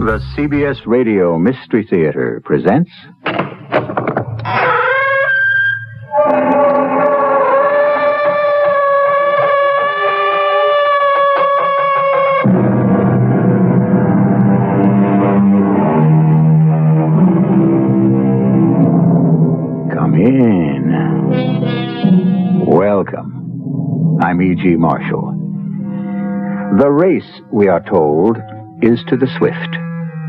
The CBS Radio Mystery Theater presents... Come in. Welcome. I'm E.G. Marshall. The race, we are told, is to the swift.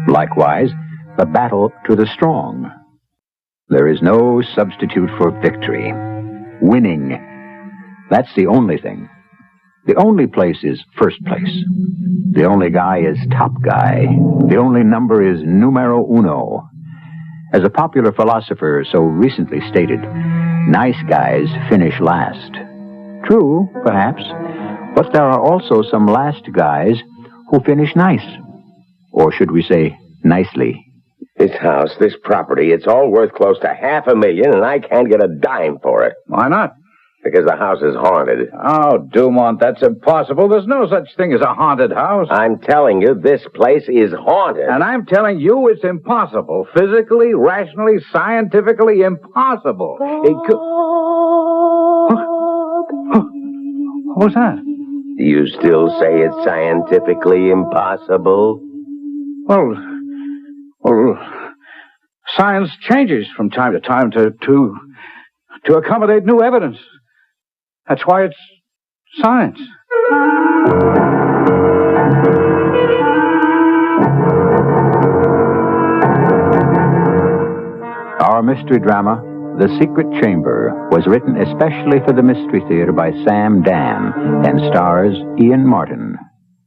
Likewise, the battle to the strong. There is no substitute for victory. Winning. That's the only thing. The only place is first place. The only guy is top guy. The only number is numero uno. As a popular philosopher so recently stated, nice guys finish last. True, perhaps, but there are also some last guys who finish nice. Or should we say, nicely? This house, this property, it's all worth close to $500,000, and I can't get a dime for it. Why not? Because the house is haunted. Oh, Dumont, that's impossible. There's no such thing as a haunted house. I'm telling you, this place is haunted. And I'm telling you it's impossible. Physically, rationally, scientifically impossible. It could... What was that? Do you still say it's scientifically impossible? Well, science changes from time to time to accommodate new evidence. That's why it's science. Our mystery drama, The Secret Chamber, was written especially for the Mystery Theater by Sam Dan and stars Ian Martin.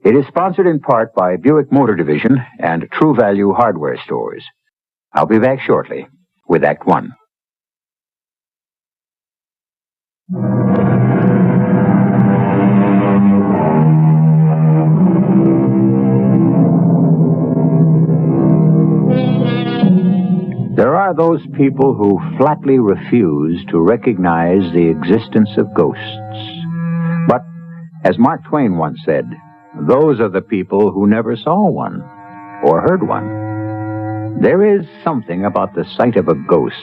It is sponsored in part by Buick Motor Division and True Value Hardware Stores. I'll be back shortly with Act One. There are those people who flatly refuse to recognize the existence of ghosts. But, as Mark Twain once said, those are the people who never saw one or heard one. There is something about the sight of a ghost,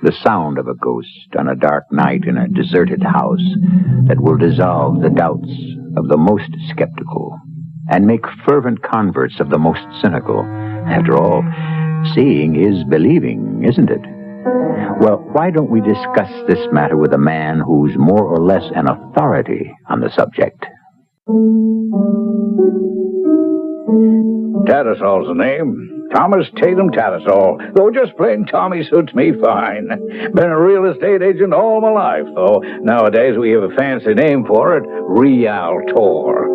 the sound of a ghost on a dark night in a deserted house that will dissolve the doubts of the most skeptical and make fervent converts of the most cynical. After all, seeing is believing, isn't it? Well, why don't we discuss this matter with a man who's more or less an authority on the subject? Tattersaul's the name. Thomas Tatum Tattersaul. Though just plain Tommy suits me fine. Been a real estate agent all my life, though. Nowadays we have a fancy name for it, realtor.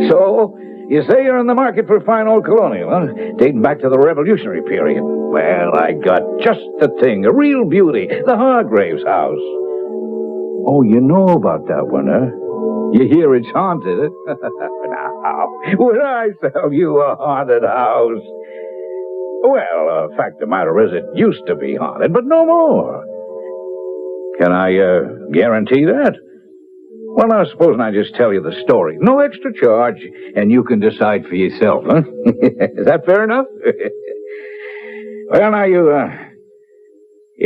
So, you say you're in the market for a fine old colonial, huh? Dating back to the Revolutionary period. Well, I got just the thing, a real beauty, the Hargrave's house. Oh, you know about that one, huh? You hear it's haunted. Now, would I sell you a haunted house? Well, fact of the matter is, it used to be haunted, but no more. Can I guarantee that? Well, now, supposing I just tell you the story. No extra charge, and you can decide for yourself, huh? Is that fair enough? Well, now, you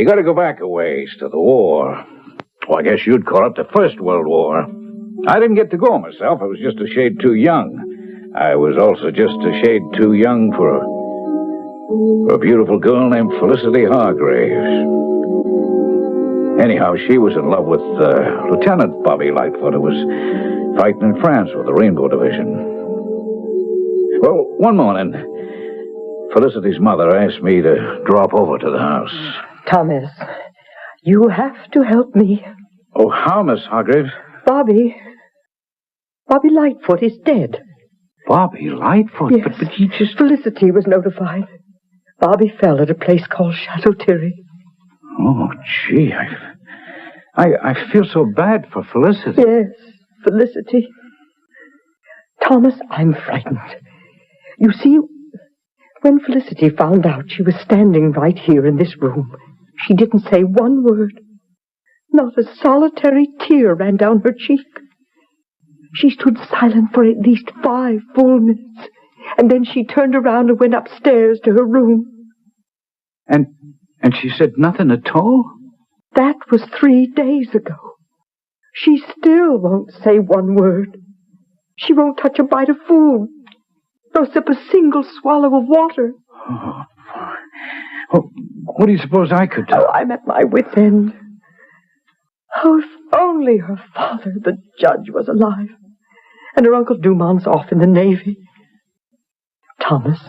got to go back a ways to the war. Well, I guess you'd call it the First World War. I didn't get to go myself. I was just a shade too young. I was also just a shade too young for a beautiful girl named Felicity Hargrave. Anyhow, she was in love with Lieutenant Bobby Lightfoot, who was fighting in France with the Rainbow Division. Well, one morning, Felicity's mother asked me to drop over to the house. Thomas, you have to help me. Oh, how, Miss Hargrave? Bobby Lightfoot is dead. Bobby Lightfoot? Yes, but he just... Felicity was notified. Bobby fell at a place called Chateau Thierry. Oh, gee, I feel so bad for Felicity. Yes, Felicity. Thomas, I'm frightened. You see, when Felicity found out she was standing right here in this room, she didn't say one word. Not a solitary tear ran down her cheek. She stood silent for at least 5 full minutes, And then she turned around and went upstairs to her room. And she said nothing at all? That was 3 days ago. She still won't say one word. She won't touch a bite of food, nor sip a single swallow of water. Oh, what do you suppose I could do? Oh, I'm at my wit's end. Oh, if only her father, the judge, was alive, and her Uncle Dumont's off in the Navy. Thomas,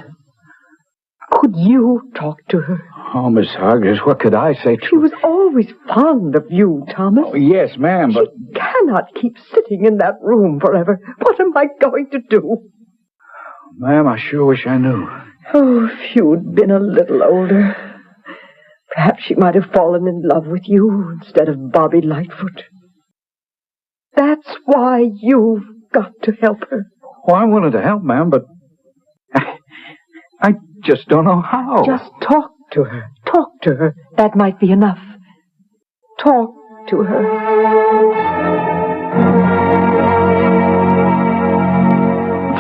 could you talk to her? Oh, Miss Hargrave, what could I say to her? She was always fond of you, Thomas. Oh, yes, ma'am, but... She cannot keep sitting in that room forever. What am I going to do? Ma'am, I sure wish I knew. Oh, if you'd been a little older, perhaps she might have fallen in love with you instead of Bobby Lightfoot. That's why you've got to help her. Oh, I'm willing to help, ma'am, but I just don't know how. Just talk to her. Talk to her. That might be enough. Talk to her.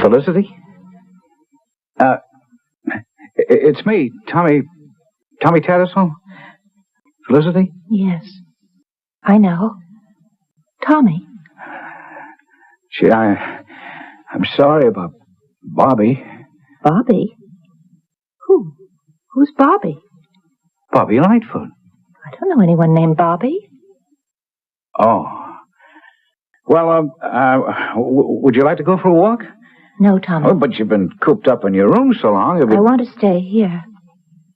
Felicity? It's me, Tommy Tattersaul. Felicity? Yes, I know. Tommy. Gee, I'm sorry about Bobby. Bobby? Who? Who's Bobby? Bobby Lightfoot. I don't know anyone named Bobby. Oh. Well, would you like to go for a walk? No, Tommy. Oh, but you've been cooped up in your room so long. I want to stay here.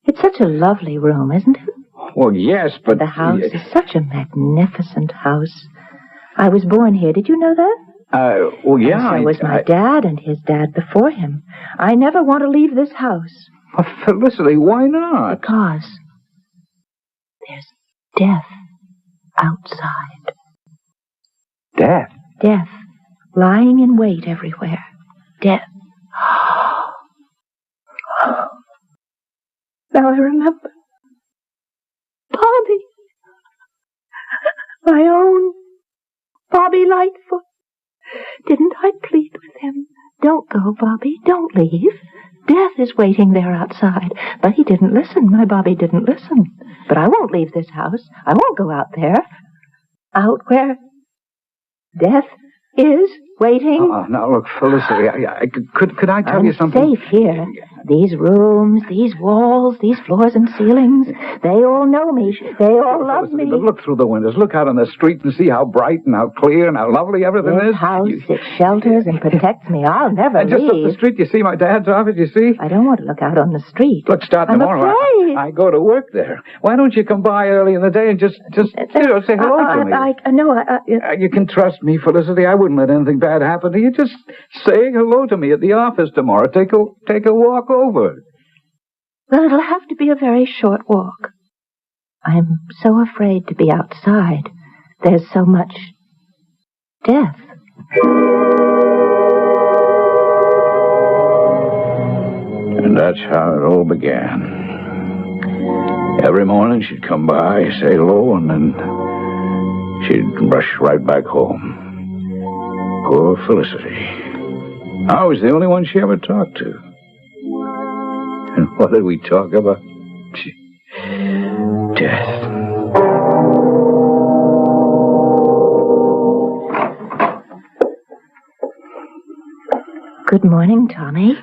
It's such a lovely room, isn't it? Well, yes, but... The house is such a magnificent house. I was born here. Did you know that? Well, yeah. And so was my dad and his dad before him. I never want to leave this house. Well, Felicity, why not? Because there's death outside. Death? Death. Lying in wait everywhere. Death. Now I remember. Bobby. My own Bobby Lightfoot. Didn't I plead with him? Don't go, Bobby. Don't leave. Death is waiting there outside. But he didn't listen. My Bobby didn't listen. But I won't leave this house. I won't go out there. Out where death is waiting. Now, look, Felicity, could I tell you something? I'm safe here. These rooms, these walls, these floors and ceilings, they all know me. They all love me. But look through the windows. Look out on the street and see how bright and how clear and how lovely everything is. This house, it shelters and protects me. I'll never leave. Just up the street, you see my dad's office, you see? I don't want to look out on the street. Look, start tomorrow. I'm afraid. I go to work there. Why don't you come by early in the day and just say hello to me? You can trust me, Felicity. I wouldn't let anything bad happen to you. Just say hello to me at the office tomorrow. Take a walk over. Well, it'll have to be a very short walk. I'm so afraid to be outside. There's so much death. And that's how it all began. Every morning she'd come by, say hello, and then she'd rush right back home. Poor Felicity. I was the only one she ever talked to. And what did we talk about? Death. Good morning, Tommy.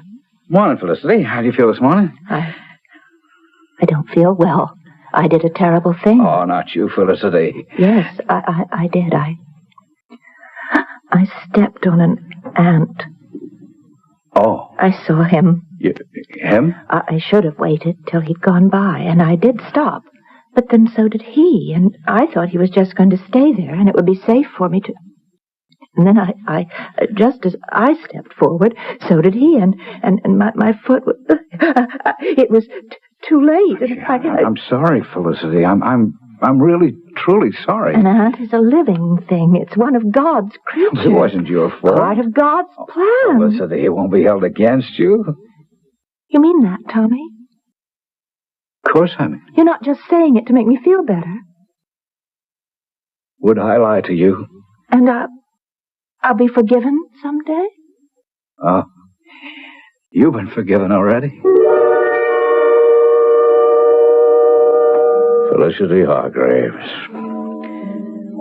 Morning, Felicity. How do you feel this morning? I don't feel well. I did a terrible thing. Oh, not you, Felicity. Yes, I did. I stepped on an ant. Oh. I saw him. Him? I should have waited till he'd gone by, and I did stop. But then so did he, and I thought he was just going to stay there, and it would be safe for me to... And then I just as I stepped forward, so did he, and my foot was... it was too late. And I'm sorry, Felicity. I'm really, truly sorry. An ant is a living thing. It's one of God's creatures. It wasn't your fault. Part of God's plan. Felicity, it won't be held against you. You mean that, Tommy? Of course I mean. You're not just saying it to make me feel better. Would I lie to you? And I'll be forgiven someday? Oh. You've been forgiven already. Felicity Hargraves.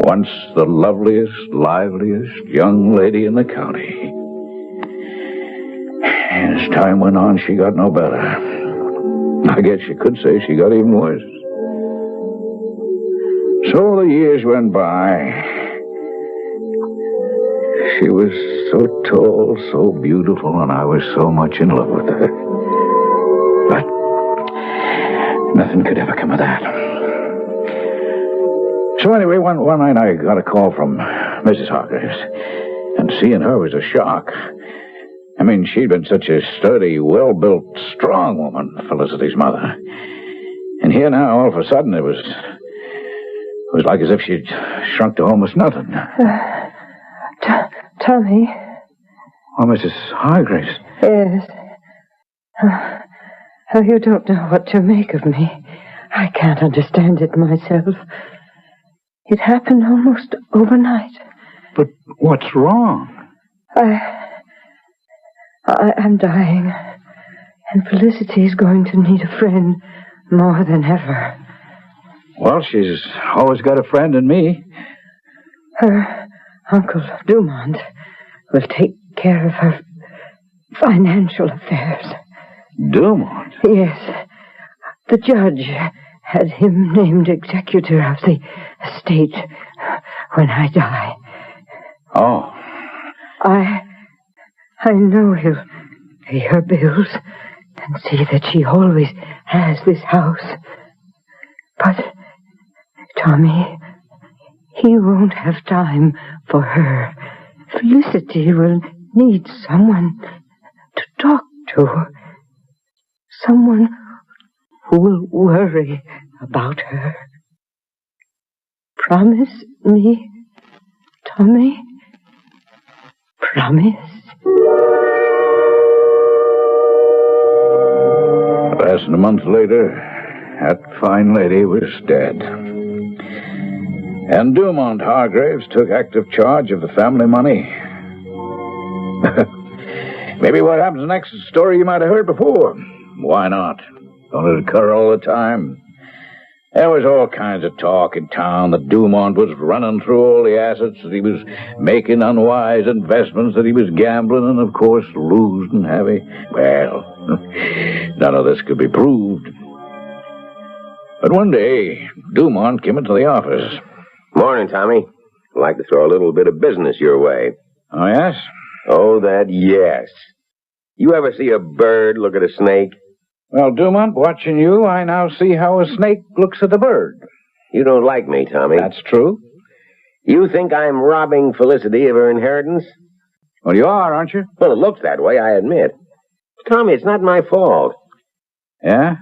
Once the loveliest, liveliest young lady in the county. As time went on, she got no better. I guess you could say she got even worse. So the years went by. She was so tall, so beautiful, and I was so much in love with her. But nothing could ever come of that. So anyway, one night I got a call from Mrs. Hargraves, and seeing her was a shock. I mean, she'd been such a sturdy, well-built, strong woman, Felicity's mother. And here now, all of a sudden, it was like as if she'd shrunk to almost nothing. Tommy? Oh, Mrs. Hargraves. Yes. Oh, you don't know what to make of me. I can't understand it myself. It happened almost overnight. But what's wrong? I'm dying. And Felicity's going to need a friend more than ever. Well, she's always got a friend in me. Her Uncle Dumont will take care of her financial affairs. Dumont? Yes. The judge had him named executor of the estate when I die. Oh. I know he'll pay her bills and see that she always has this house. But, Tommy, he won't have time for her. Felicity will need someone to talk to. Someone who will worry about her. Promise me, Tommy? Promise? Less than a month later, that fine lady was dead. And Dumont Hargraves took active charge of the family money. Maybe what happens next is a story you might have heard before. Why not? Don't it occur all the time? There was all kinds of talk in town that Dumont was running through all the assets, that he was making unwise investments, that he was gambling and, of course, losing heavy. Well, none of this could be proved. But one day, Dumont came into the office. Morning, Tommy. I'd like to throw a little bit of business your way. Oh, yes? Oh, that yes. You ever see a bird look at a snake? Well, Dumont, watching you, I now see how a snake looks at a bird. You don't like me, Tommy. That's true. You think I'm robbing Felicity of her inheritance? Well, you are, aren't you? Well, it looks that way, I admit. Tommy, it's not my fault. Yeah?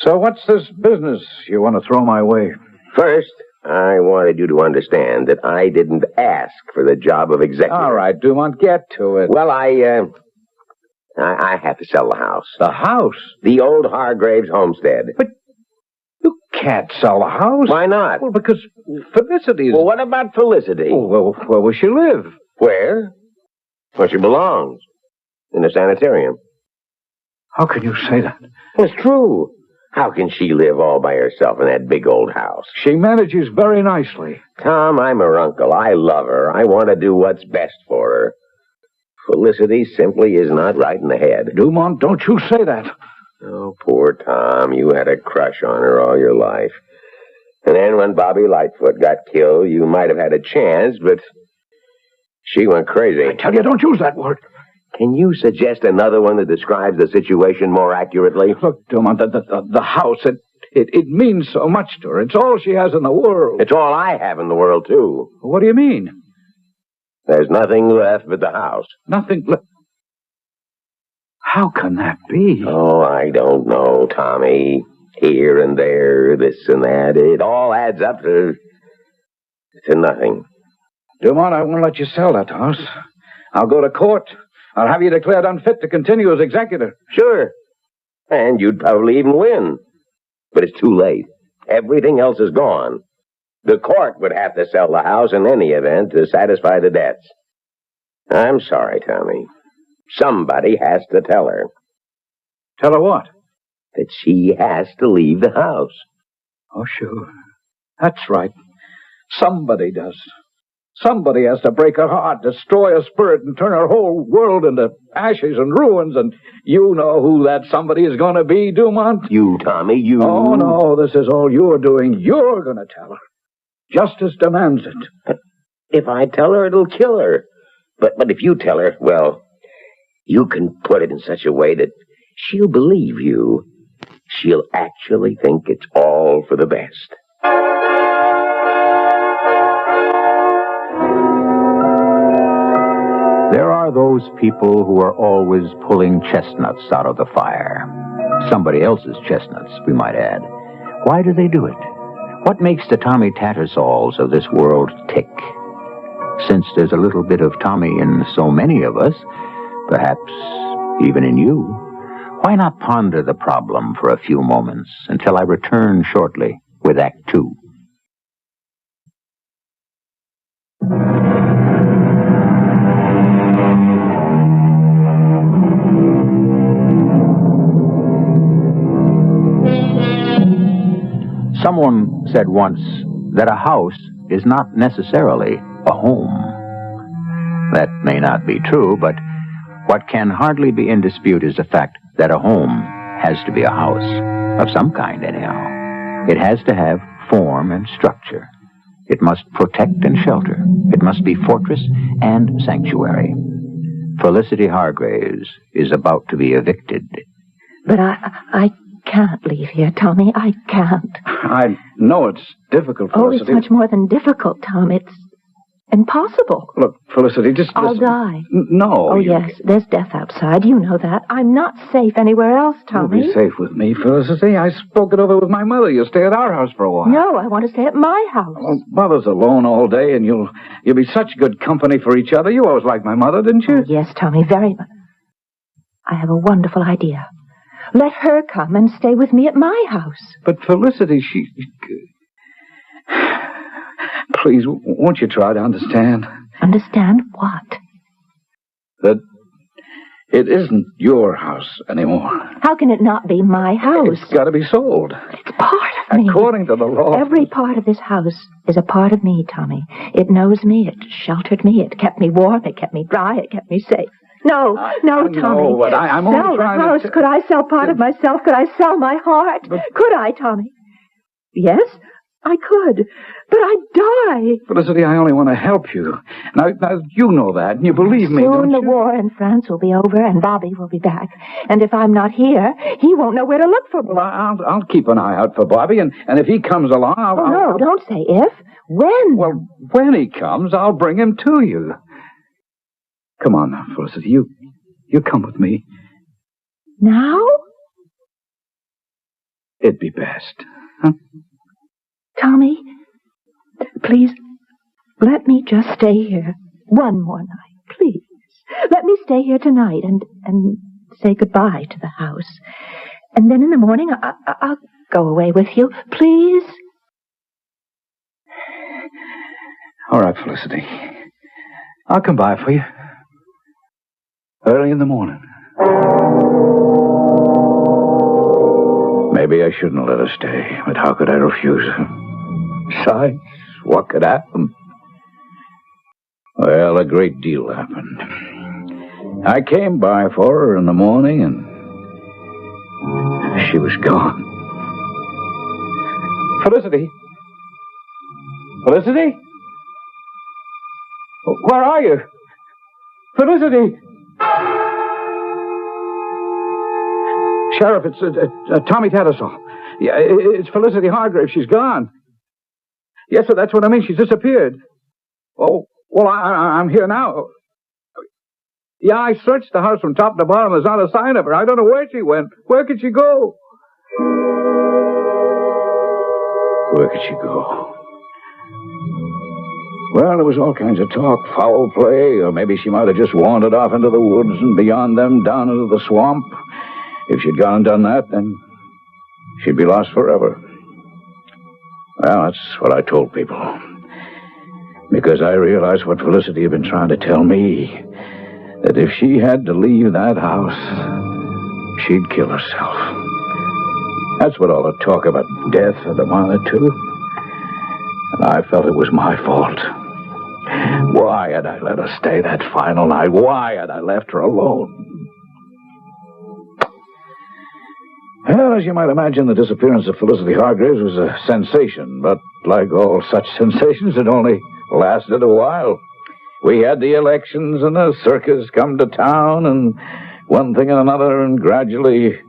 So what's this business you want to throw my way? First, I wanted you to understand that I didn't ask for the job of executive. All right, Dumont, get to it. Well, I have to sell the house. The house? The old Hargraves homestead. But you can't sell the house. Why not? Well, because Felicity's... Well, what about Felicity? Oh, well, where will she live? Where? Where she belongs. In a sanitarium. How can you say that? It's true. How can she live all by herself in that big old house? She manages very nicely. Tom, I'm her uncle. I love her. I want to do what's best for her. Felicity simply is not right in the head. Dumont, don't you say that. Oh, poor Tom. You had a crush on her all your life. And then when Bobby Lightfoot got killed, you might have had a chance, but she went crazy. I tell you, don't use that word. Can you suggest another one that describes the situation more accurately? Look, Dumont, the house, it means so much to her. It's all she has in the world. It's all I have in the world, too. What do you mean? There's nothing left but the house. Nothing left? How can that be? Oh, I don't know, Tommy. Here and there, this and that. It all adds up to nothing. Dumont, I won't let you sell that house. I'll go to court. I'll have you declared unfit to continue as executor. Sure. And you'd probably even win. But it's too late. Everything else is gone. The court would have to sell the house in any event to satisfy the debts. I'm sorry, Tommy. Somebody has to tell her. Tell her what? That she has to leave the house. Oh, sure. That's right. Somebody does. Somebody has to break her heart, destroy her spirit, and turn her whole world into ashes and ruins, and you know who that somebody is going to be, Dumont? You, Tommy, you... Oh, no, this is all you're doing. You're going to tell her. Justice demands it. But if I tell her, it'll kill her. But if you tell her, well, you can put it in such a way that she'll believe you. She'll actually think it's all for the best. There are those people who are always pulling chestnuts out of the fire. Somebody else's chestnuts, we might add. Why do they do it? What makes the Tommy Tattersauls of this world tick? Since there's a little bit of Tommy in so many of us, perhaps even in you, why not ponder the problem for a few moments until I return shortly with Act Two? Someone said once that a house is not necessarily a home. That may not be true, but what can hardly be in dispute is the fact that a home has to be a house, of some kind anyhow. It has to have form and structure. It must protect and shelter. It must be fortress and sanctuary. Felicity Hargrave is about to be evicted. But I can't leave here, Tommy. I can't. I know it's difficult, Felicity. Oh, it's much more than difficult, Tom. It's impossible. Look, Felicity, just I'll listen. die. No. Oh, yes, there's death outside. You know that. I'm not safe anywhere else, Tommy. You'll be safe with me, Felicity. I spoke it over with my mother. You'll stay at our house for a while. No, I want to stay at my house. Well, Mother's alone all day, and you'll be such good company for each other. You always liked my mother, didn't you? Oh, yes, Tommy, very much. I have a wonderful idea. Let her come and stay with me at my house. But Felicity, she... Please, won't you try to understand? Understand what? That it isn't your house anymore. How can it not be my house? It's got to be sold. It's part of me. According to the law. Every part of this house is a part of me, Tommy. It knows me. It sheltered me. It kept me warm. It kept me dry. It kept me safe. No, Tommy. No, but I'm only sell trying the house. to... Could I sell part of myself? Could I sell my heart? Could I, Tommy? Yes, I could. But I'd die. Felicity, I only want to help you. Now, you know that, and you believe me, don't Soon you? the war in France will be over, and Bobby will be back. And if I'm not here, he won't know where to look for me. Well, I'll keep an eye out for Bobby, and if he comes along, No, don't say if. When? Well, when he comes, I'll bring him to you. Come on now, Felicity. You come with me. Now? It'd be best. Huh? Tommy, please, let me just stay here one more night, please. Let me stay here tonight and say goodbye to the house. And then in the morning, I'll go away with you, please. All right, Felicity. I'll come by for you. Early in the morning. Maybe I shouldn't let her stay, but how could I refuse her? Besides, what could happen? Well, a great deal happened. I came by for her in the morning, and she was gone. Felicity? Felicity? Where are you? Felicity! Sheriff, it's Tommy Tattersaul. Yeah, it's Felicity Hargrave. She's gone. Yes, sir, that's what I mean. She's disappeared. Oh, well, I'm here now. Yeah, I searched the house from top to bottom. There's not a sign of her. I don't know where she went. Where could she go? Where could she go? Well, there was all kinds of talk, foul play, or maybe she might have just wandered off into the woods and beyond them down into the swamp. If she'd gone and done that, then she'd be lost forever. Well, that's what I told people. Because I realized what Felicity had been trying to tell me. that if she had to leave that house, she'd kill herself. That's what all the talk about death had amounted to. And I felt it was my fault. Why had I let her stay that final night? Why had I left her alone? Well, as you might imagine, the disappearance of Felicity Hargrave was a sensation, but like all such sensations, it only lasted a while. We had the elections and the circus come to town, and one thing and another, and gradually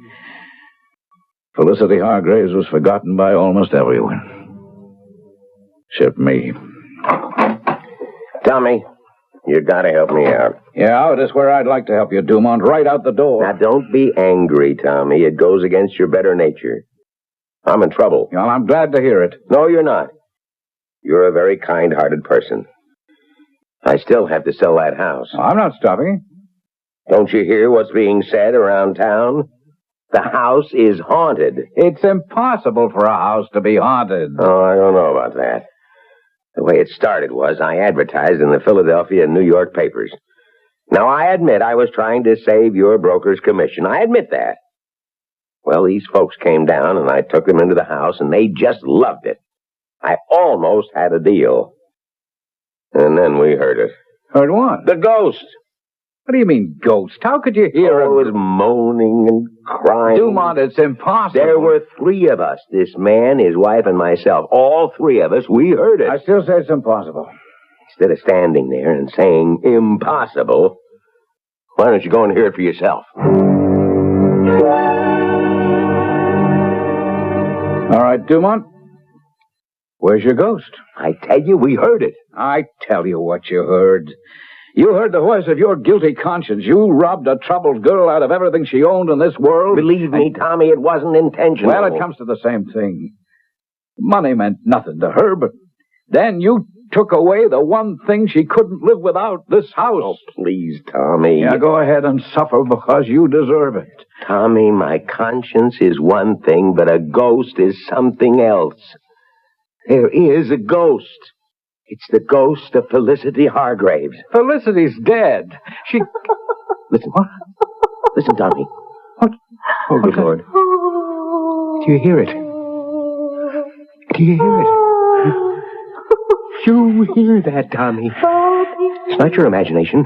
Felicity Hargrave was forgotten by almost everyone. Except me. Tommy, you gotta help me out. Yeah, that's where I'd like to help you, Dumont. Right out the door. Now, don't be angry, Tommy. It goes against your better nature. I'm in trouble. Well, I'm glad to hear it. No, you're not. You're a very kind-hearted person. I still have to sell that house. I'm not stopping. Don't you hear what's being said around town? The house is haunted. It's impossible for a house to be haunted. Oh, I don't know about that. The way it started was I advertised in the Philadelphia and New York papers. Now, I admit I was trying to save your broker's commission. I admit that. Well, these folks came down, and I took them into the house, and they just loved it. I almost had a deal. And then we heard it. Heard what? The ghost. What do you mean, ghost? How could you hear it? It was moaning and crying. Dumont, it's impossible. There were 3 of us. This man, his wife, and myself. All 3 of us. We heard it. I still say it's impossible. Instead of standing there and saying impossible, why don't you go and hear it for yourself? All right, Dumont. Where's your ghost? I tell you, we heard it. I tell you what you heard. You heard the voice of your guilty conscience. You robbed a troubled girl out of everything she owned in this world. Believe me, Tommy, it wasn't intentional. Well, it comes to the same thing. Money meant nothing to her, but then you took away the one thing she couldn't live without, this house. Oh, please, Tommy. Yeah, go ahead and suffer because you deserve it. Tommy, my conscience is one thing, but a ghost is something else. There is a ghost. It's the ghost of Felicity Hargrave. Felicity's dead. She... Listen. What? Listen, Tommy. What? Oh, good Lord. Do you hear it? Do you hear it? You hear that, Tommy? It's not your imagination.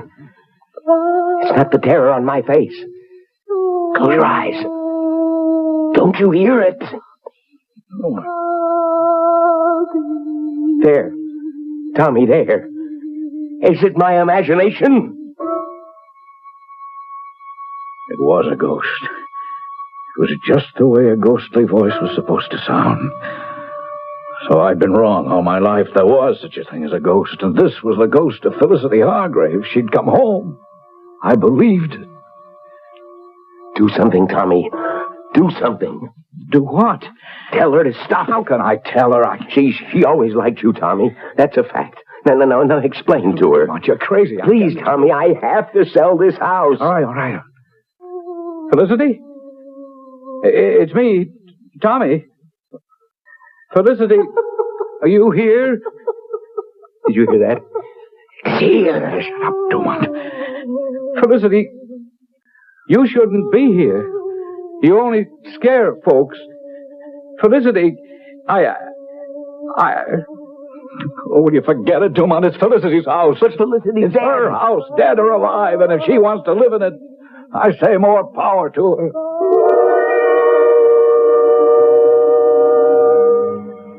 It's not the terror on my face. Close your eyes. Don't you hear it? There. Tommy, there. Is it my imagination? It was a ghost. It was just the way a ghostly voice was supposed to sound. So I'd been wrong all my life. There was such a thing as a ghost, and this was the ghost of Felicity Hargrave. She'd come home. I believed it. Do something, Tommy. Do something. Do what? Tell her to stop. How can I tell her? She always liked you, Tommy. That's a fact. No, explain to her. You're crazy. Please, Tommy, I have to sell this house. All right. Felicity? It's me, Tommy. Felicity, are you here? Did you hear that? Here. Shut up, Dumont. Felicity, you shouldn't be here. You only scare folks. Felicity, Oh, will you forget it, Dumont? It's Felicity's house. But Felicity's It's her house, dead or alive, and if she wants to live in it, I say more power to her.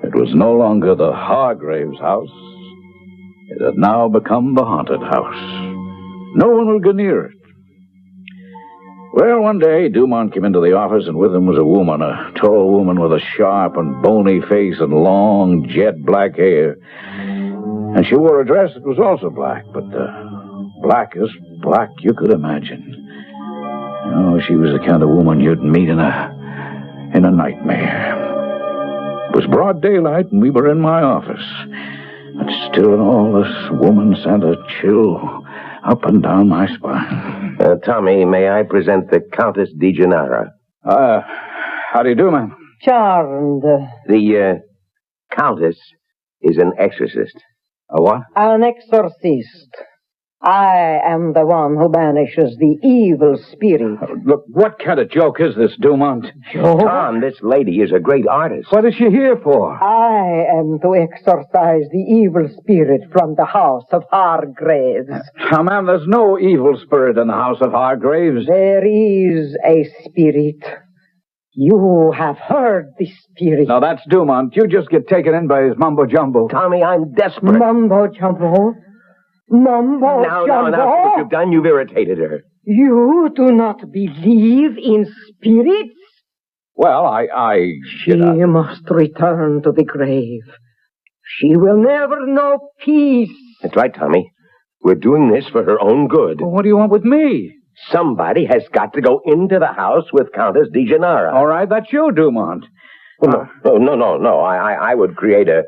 It was no longer the Hargrave's house. It had now become the haunted house. No one would go near it. Well, one day, Dumont came into the office, and with him was a woman, a tall woman with a sharp and bony face and long, jet-black hair. And she wore a dress that was also black, but the blackest black you could imagine. Oh, she was the kind of woman you'd meet in a nightmare. It was broad daylight, and we were in my office. But still, in all, this woman sent a chill up and down my spine. Tommy, may I present the Countess Di Gennaro? How do you do, ma'am? Charmed. The Countess is an exorcist. A what? An exorcist. I am the one who banishes the evil spirit. Look, what kind of joke is this, Dumont? Tom, this lady is a great artist. What is she here for? I am to exorcise the evil spirit from the house of Hargraves. Now, ma'am, there's no evil spirit in the house of Hargraves. There is a spirit. You have heard the spirit. Now, that's Dumont. You just get taken in by his mumbo-jumbo. Tommy, I'm desperate. Mumbo-jumbo? Mumbo-jumbo? Now, that's what you've done. You've irritated her. You do not believe in spirits? Well, She must return to the grave. She will never know peace. That's right, Tommy. We're doing this for her own good. Well, what do you want with me? Somebody has got to go into the house with Countess DeGennaro. All right, that's you, Dumont. Well, no. I would create a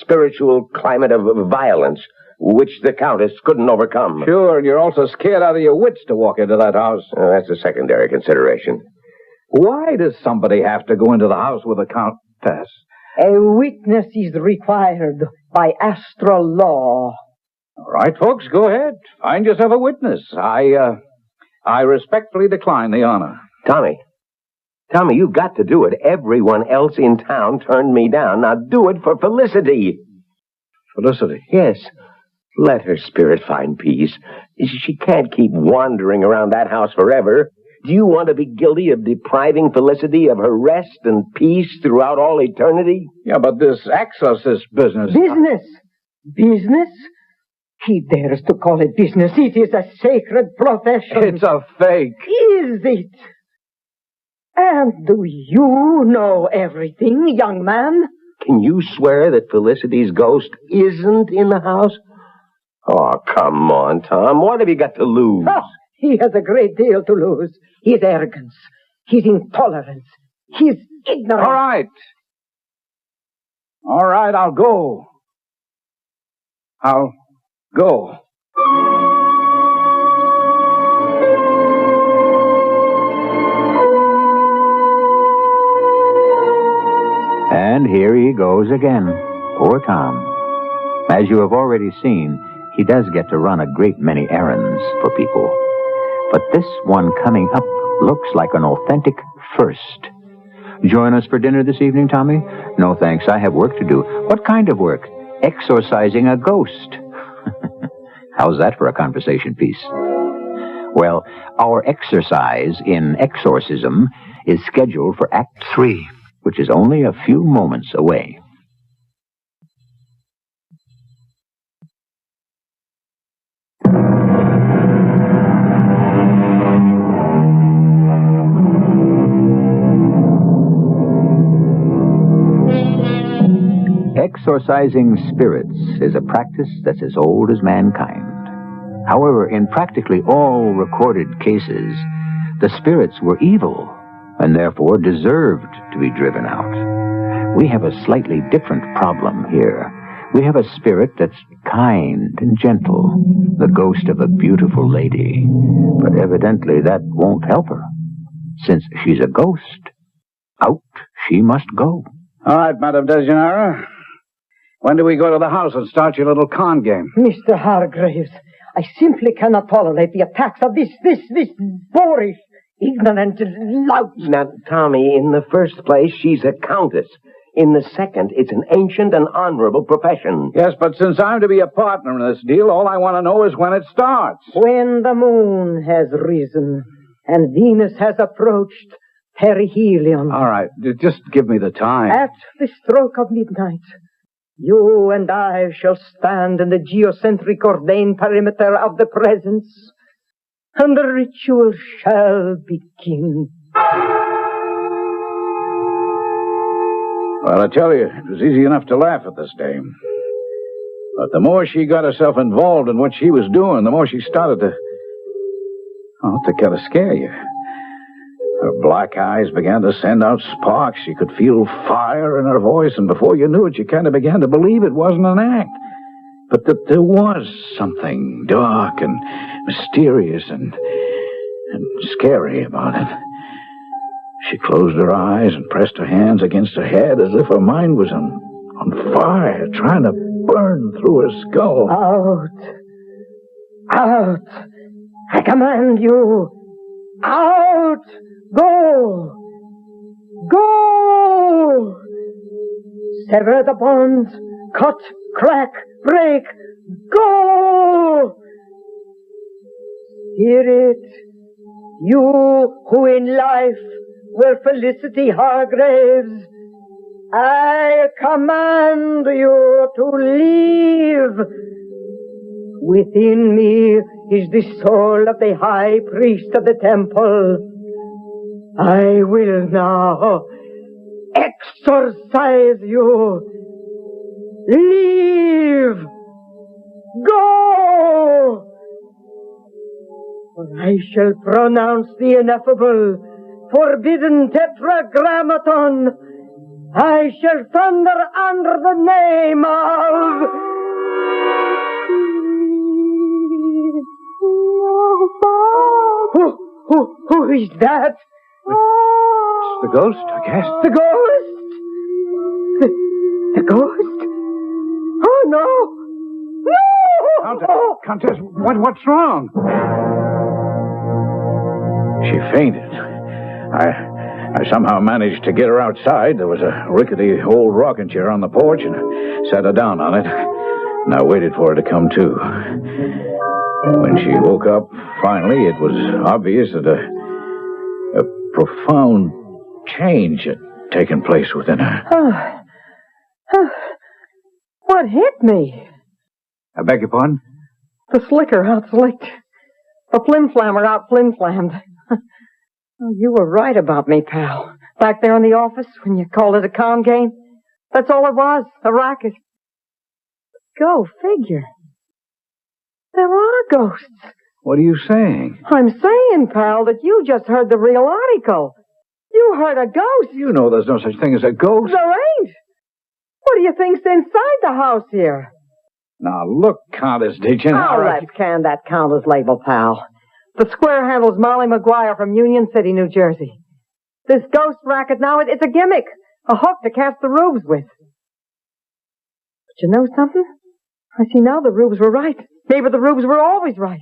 spiritual climate of violence which the Countess couldn't overcome. Sure, and you're also scared out of your wits to walk into that house. That's a secondary consideration. Why does somebody have to go into the house with a Countess? A witness is required by astral law. All right, folks, go ahead. Find yourself a witness. I respectfully decline the honor. Tommy, you've got to do it. Everyone else in town turned me down. Now do it for Felicity. Felicity? Yes. Let her spirit find peace. She can't keep wandering around that house forever. Do you want to be guilty of depriving Felicity of her rest and peace throughout all eternity? Yeah, but this exorcist business... Business? He dares to call it business. It is a sacred profession. It's a fake. Is it? And do you know everything, young man? Can you swear that Felicity's ghost isn't in the house? Oh, come on, Tom. What have you got to lose? Oh, he has a great deal to lose. His arrogance, his intolerance, his ignorance. All right, I'll go. Go. And here he goes again. Poor Tom. As you have already seen, he does get to run a great many errands for people. But this one coming up looks like an authentic first. Join us for dinner this evening, Tommy? No, thanks. I have work to do. What kind of work? Exorcising a ghost. How's that for a conversation piece? Well, our exercise in exorcism is scheduled for Act 3, which is only a few moments away. Exorcising spirits is a practice that's as old as mankind. However, in practically all recorded cases, the spirits were evil and therefore deserved to be driven out. We have a slightly different problem here. We have a spirit that's kind and gentle, the ghost of a beautiful lady. But evidently that won't help her. Since she's a ghost, out she must go. All right, Madame DeGennaro. When do we go to the house and start your little con game? Mr. Hargraves, I simply cannot tolerate the attacks of this boorish, ignorant lout. Now, Tommy, in the first place, she's a countess. In the second, it's an ancient and honorable profession. Yes, but since I'm to be a partner in this deal, all I want to know is when it starts. When the moon has risen and Venus has approached perihelion. All right, just give me the time. At the stroke of midnight, you and I shall stand in the geocentric ordained perimeter of the presence, and the ritual shall begin. Well, I tell you, it was easy enough to laugh at this dame. But the more she got herself involved in what she was doing, the more she started to kind of scare you. Her black eyes began to send out sparks. You could feel fire in her voice, and before you knew it, you kind of began to believe it wasn't an act. But that there was something dark and mysterious and scary about it. She closed her eyes and pressed her hands against her head as if her mind was on fire, trying to burn through her skull. Out! I command you! Out! Go! Go! Sever the bonds! Cut! Crack! Break! Go! Spirit, you who in life were Felicity Hargraves, I command you to leave. Within me is the soul of the high priest of the temple. I will now exorcise you. Leave! Go! For I shall pronounce the ineffable, forbidden tetragrammaton. I shall thunder under the name of... Who is that? It's the ghost, I guess. The ghost? The ghost? Oh, no! No! Countess, what's wrong? She fainted. I somehow managed to get her outside. There was a rickety old rocking chair on the porch, and I sat her down on it. And I waited for her to come to. When she woke up, finally, it was obvious that a profound change had taken place within her. What hit me? I beg your pardon? The slicker outslicked. The flim-flammer out-flim-flammed. You were right about me, pal. Back there in the office when you called it a con game. That's all it was, a racket. Go figure. There are ghosts. What are you saying? I'm saying, pal, that you just heard the real article. You heard a ghost. You know there's no such thing as a ghost. There ain't. What do you think's inside the house here? Now, look, Countess, did you know? Oh, let's can that Countess label, pal. The square handle's Molly McGuire from Union City, New Jersey. This ghost racket now, it's a gimmick. A hook to cast the rubes with. But you know something? I see now the rubes were right. Maybe the rubes were always right.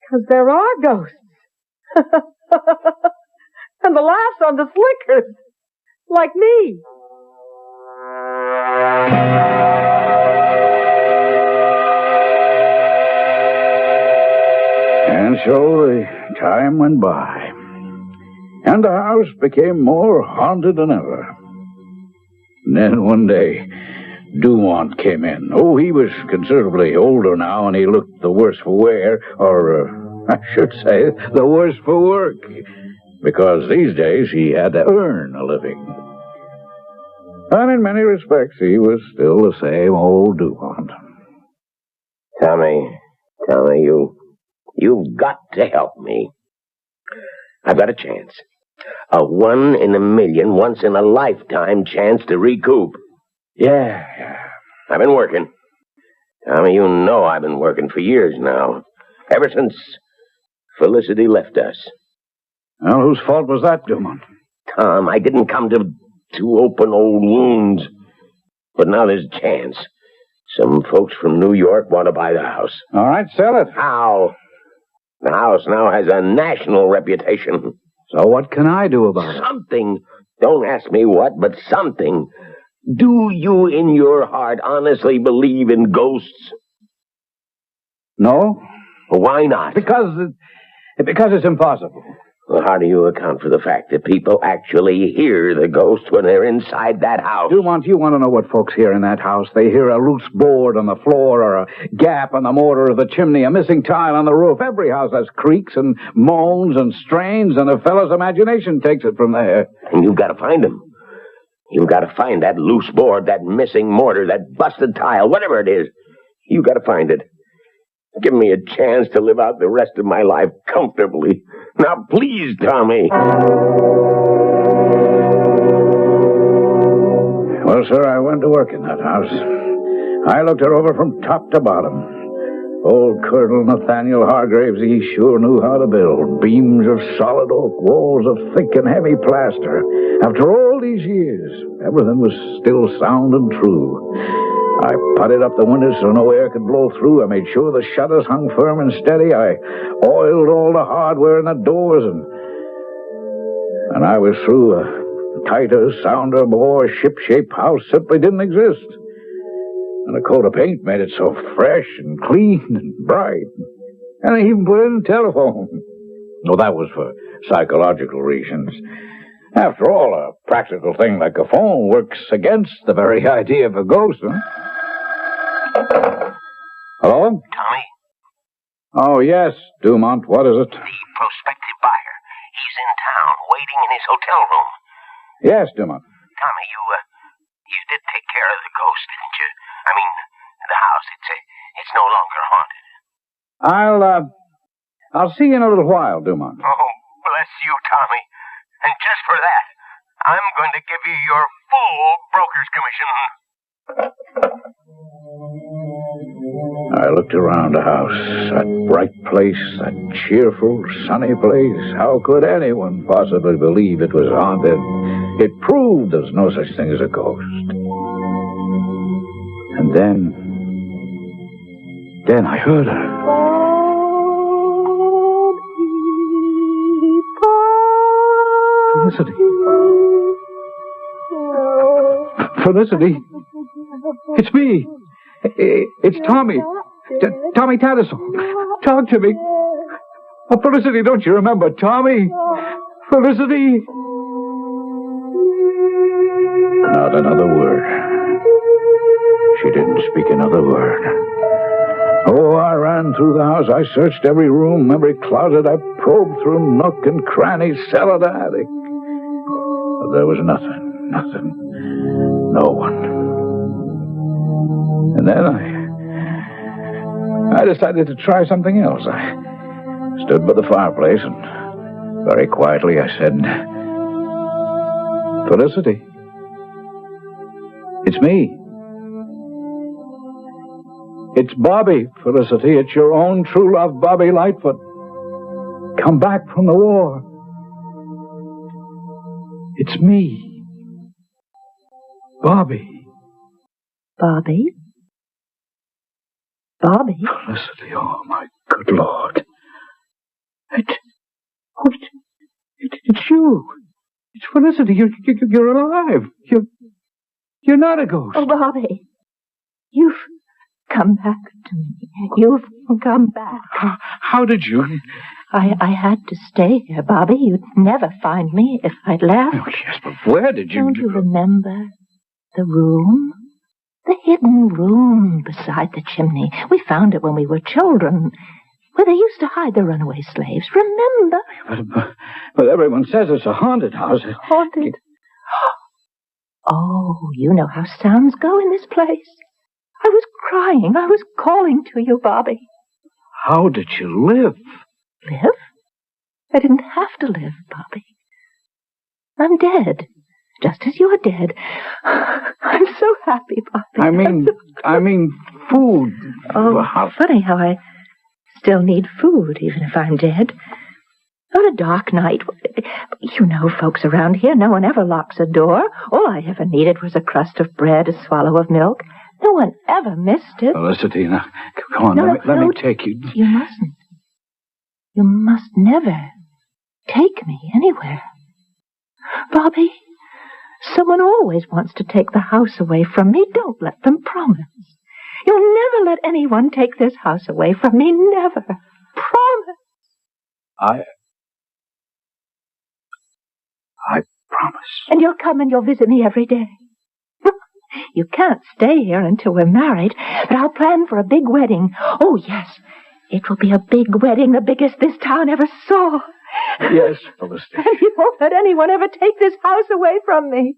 Because there are ghosts. And the laughs on the slickers. Like me. And so the time went by. And the house became more haunted than ever. And then one day, Dumont came in. Oh, he was considerably older now, and he looked the worse for wear, or I should say, the worse for work. Because these days he had to earn a living. And in many respects, he was still the same old Dumont. Tommy, you've got to help me. I've got a chance. A 1 in a million, once in a lifetime chance to recoup. Yeah. I've been working. Tommy, you know I've been working for years now. Ever since Felicity left us. Well, whose fault was that, Dumont? Tom, I didn't come to open old wounds. But now there's a chance. Some folks from New York want to buy the house. All right, sell it. How? The house now has a national reputation. So what can I do about it? Something. Don't ask me what, but something. Do you in your heart honestly believe in ghosts? No. Why not? Because it's impossible. Well, how do you account for the fact that people actually hear the ghost when they're inside that house? Dumont, you want to know what folks hear in that house? They hear a loose board on the floor or a gap on the mortar of the chimney, a missing tile on the roof. Every house has creaks and moans and strains, and a fellow's imagination takes it from there. And you've got to find them. You've got to find that loose board, that missing mortar, that busted tile, whatever it is. You've got to find it. Give me a chance to live out the rest of my life comfortably. Now, please, Tommy. Well, sir, I went to work in that house. I looked her over from top to bottom. Old Colonel Nathaniel Hargraves, he sure knew how to build. Beams of solid oak, walls of thick and heavy plaster. After all these years, everything was still sound and true. I putted up the windows so no air could blow through. I made sure the shutters hung firm and steady. I oiled all the hardware in the doors, and I was through. A tighter, sounder, more ship-shape house simply didn't exist. And a coat of paint made it so fresh and clean and bright. And I even put in a telephone. No, that was for psychological reasons. After all, a practical thing like a phone works against the very idea of a ghost, huh? Hello? Tommy? Oh, yes, Dumont. What is it? The prospective buyer. He's in town, waiting in his hotel room. Yes, Dumont. Tommy, you did take care of the ghost, didn't you? I mean, the house. It's no longer haunted. I'll see you in a little while, Dumont. Oh, bless you, Tommy. And just for that, I'm going to give you your full broker's commission. I looked around the house, that bright place, that cheerful, sunny place. How could anyone possibly believe it was haunted? It proved there's no such thing as a ghost. And then I heard her. Felicity. Felicity. It's me. It's Tommy. Tommy Tattersaul. Talk to me. Oh, Felicity, don't you remember Tommy? Felicity. Not another word. She didn't speak another word. Oh, I ran through the house. I searched every room, every closet. I probed through nook and cranny, cellar to attic. But there was nothing. No one. And then I decided to try something else. I stood by the fireplace and very quietly I said, Felicity, it's me. It's Bobby, Felicity. It's your own true love, Bobby Lightfoot. Come back from the war. It's me. Bobby. Bobby? Bobby? Felicity, oh, my good Lord. It's you. It's Felicity. You're alive. You're not a ghost. Oh, Bobby. You've come back to me. You've come back. How did you? I had to stay here, Bobby. You'd never find me if I'd left. Oh, yes, but where did you... Don't you remember the room? The hidden room beside the chimney. We found it when we were children, where they used to hide the runaway slaves. Remember? But everyone says it's a haunted house. Haunted? Oh, you know how sounds go in this place. I was crying. I was calling to you, Bobby. How did you live? Live? I didn't have to live, Bobby. I'm dead. Just as you're dead. I'm so happy, Bobby. I mean, food. Oh, funny how I still need food, even if I'm dead. On a dark night, you know folks around here, no one ever locks a door. All I ever needed was a crust of bread, a swallow of milk. No one ever missed it. Felicity, now, come on, let me take you. You mustn't. You must never take me anywhere. Bobby, someone always wants to take the house away from me. Don't let them promise. You'll never let anyone take this house away from me. Never. Promise. I promise. And you'll come and you'll visit me every day. You can't stay here until we're married, but I'll plan for a big wedding. Oh, yes. It will be a big wedding, the biggest this town ever saw. Yes, Felicity. And you won't let anyone ever take this house away from me.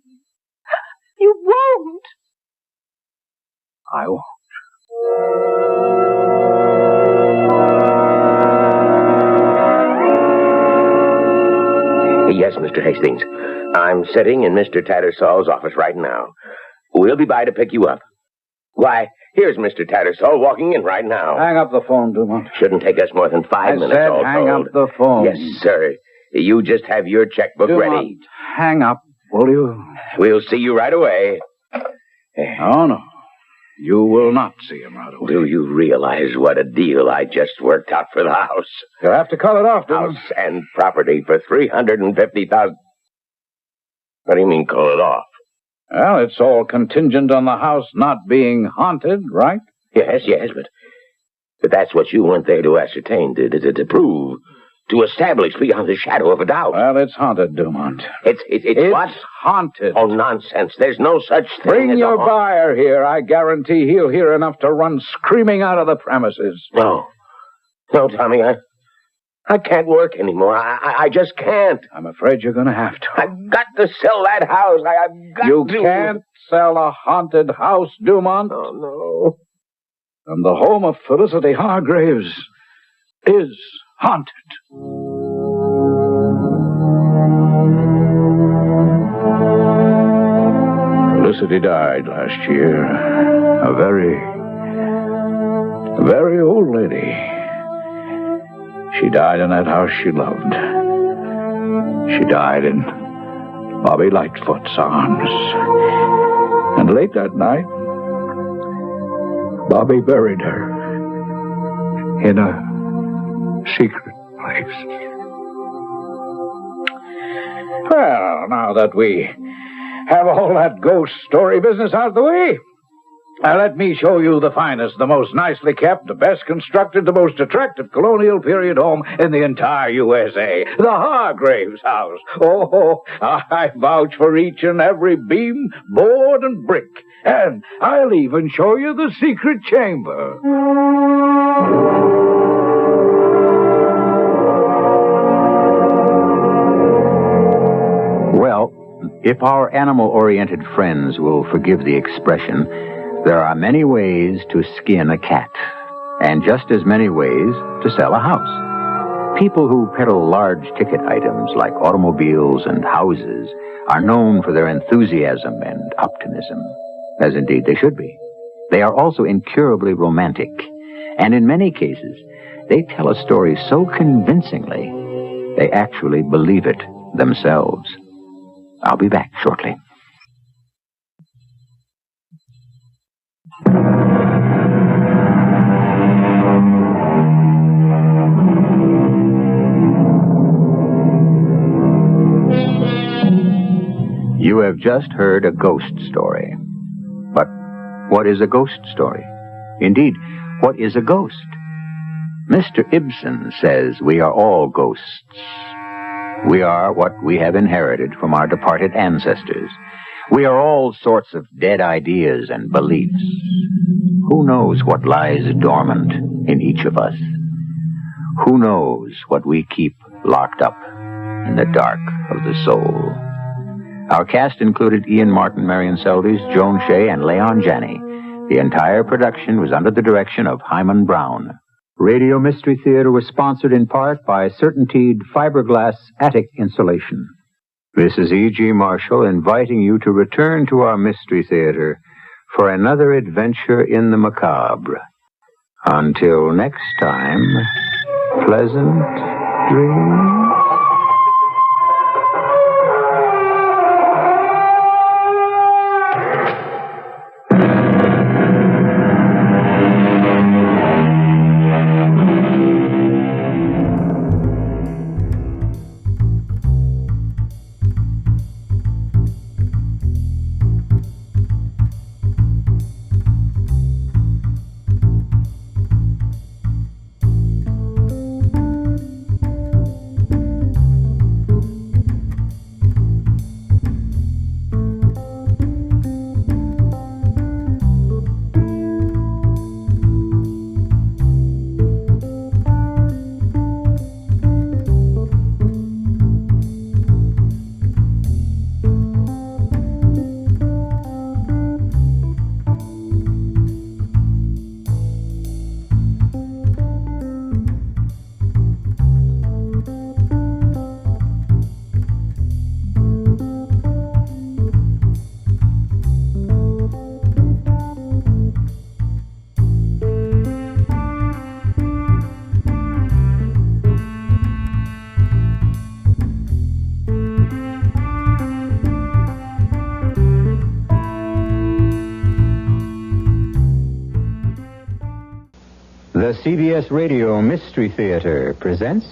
You won't. I won't. Yes, Mr. Hastings. I'm sitting in Mr. Tattersaul's office right now. We'll be by to pick you up. Why, here's Mr. Tattersaul walking in right now. Hang up the phone, Dumont. Shouldn't take us more than 5 minutes, I said all hang told. up the phone. Yes, sir. You just have your checkbook Dumont, ready. hang up, will you? We'll see you right away. Oh, no. You will not see him right away. Do you realize what a deal I just worked out for the house? You'll have to call it off, Duel. House and property for $350,000. What do you mean, call it off? Well, it's all contingent on the house not being haunted, right? Yes, but that's what you went there to ascertain, to prove, to establish beyond the shadow of a doubt. Well, it's haunted, Dumont. It's what? Haunted. Oh, nonsense. There's no such thing Bring as your buyer here. I guarantee he'll hear enough to run screaming out of the premises. No, Tommy, I can't work anymore. I just can't. I'm afraid you're going to have to. I've got to sell that house. I've got to. You can't sell a haunted house, Dumont. Oh, no. And the home of Felicity Hargraves is haunted. Felicity died last year. A very old lady. She died in that house she loved. She died in Bobby Lightfoot's arms. And late that night, Bobby buried her in a secret place. Well, now that we have all that ghost story business out of the way, let me show you the finest, the most nicely kept, the best constructed, the most attractive colonial period home in the entire USA. The Hargraves House. Oh, I vouch for each and every beam, board, and brick. And I'll even show you the secret chamber. Well, if our animal-oriented friends will forgive the expression, there are many ways to skin a cat, and just as many ways to sell a house. People who peddle large-ticket items like automobiles and houses are known for their enthusiasm and optimism, as indeed they should be. They are also incurably romantic, and in many cases, they tell a story so convincingly, they actually believe it themselves. I'll be back shortly. You have just heard a ghost story. But what is a ghost story? Indeed, what is a ghost? Mr. Ibsen says we are all ghosts. We are what we have inherited from our departed ancestors. We are all sorts of dead ideas and beliefs. Who knows what lies dormant in each of us? Who knows what we keep locked up in the dark of the soul? Our cast included Ian Martin, Marion Seldes, Joan Shea, and Leon Janney. The entire production was under the direction of Hyman Brown. Radio Mystery Theater was sponsored in part by Certainteed Fiberglass Attic Insulation. This is E.G. Marshall inviting you to return to our Mystery Theater for another adventure in the macabre. Until next time, pleasant dreams. The CBS Radio Mystery Theater presents...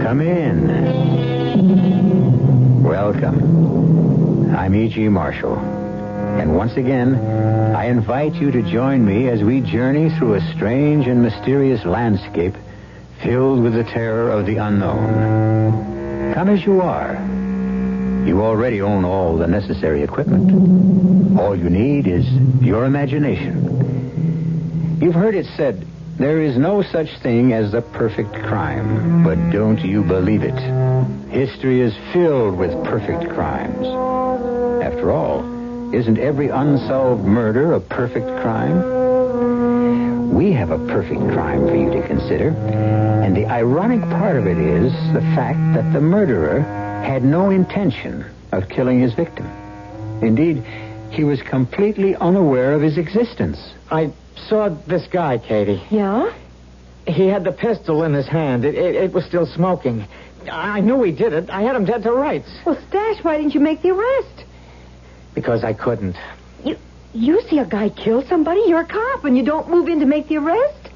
Come in. Welcome. I'm E.G. Marshall. And once again, I invite you to join me as we journey through a strange and mysterious landscape filled with the terror of the unknown. Come as you are. You already own all the necessary equipment. All you need is your imagination. You've heard it said, there is no such thing as the perfect crime, but don't you believe it. History is filled with perfect crimes. After all, isn't every unsolved murder a perfect crime? We have a perfect crime for you to consider. And the ironic part of it is the fact that the murderer had no intention of killing his victim. Indeed, he was completely unaware of his existence. I saw this guy, Katie. Yeah? He had the pistol in his hand. It was still smoking. I knew he did it. I had him dead to rights. Well, Stash, why didn't you make the arrest? Because I couldn't. You see a guy kill somebody, you're a cop, and you don't move in to make the arrest?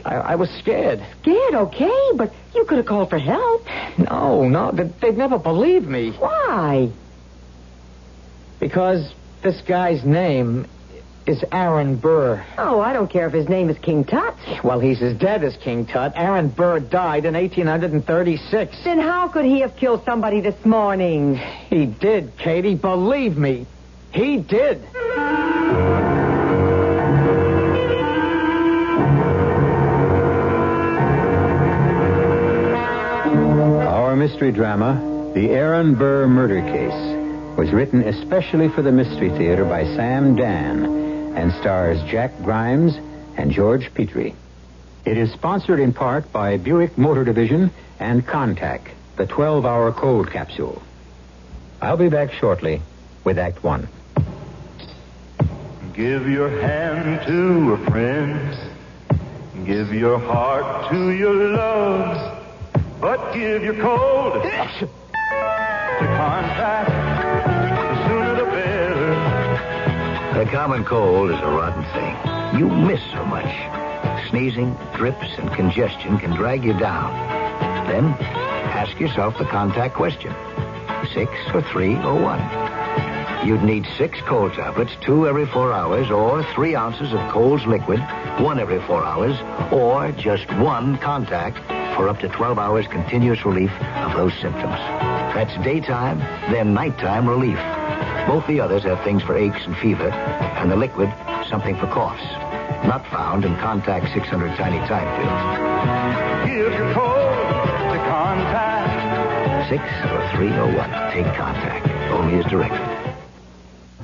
I was scared. Scared, okay, but you could have called for help. No, they'd never believe me. Why? Because this guy's name is Aaron Burr. Oh, I don't care if his name is King Tut. Well, he's as dead as King Tut. Aaron Burr died in 1836. Then how could he have killed somebody this morning? He did, Katie. Believe me. He did. Our mystery drama, The Aaron Burr Murder Case, was written especially for the Mystery Theater by Sam Dan and stars Jack Grimes and George Petrie. It is sponsored in part by Buick Motor Division and Contact, the 12-hour cold capsule. I'll be back shortly with Act One. Give your hand to a friend. Give your heart to your loves. But give your cold to contact. The sooner the better. The common cold is a rotten thing. You miss so much. Sneezing, drips, and congestion can drag you down. Then, ask yourself the contact question. 6 or 3 or 1. You'd need 6 cold tablets, 2 every 4 hours, or 3 ounces of Cold's liquid, 1 every 4 hours, or just 1 contact for up to 12 hours continuous relief of those symptoms. That's daytime, then nighttime relief. Both the others have things for aches and fever, and the liquid, something for coughs. Not found in Contact 600 tiny time pills. Give your cold to contact. 6 or 3 or 1. Take Contact. Only as directed.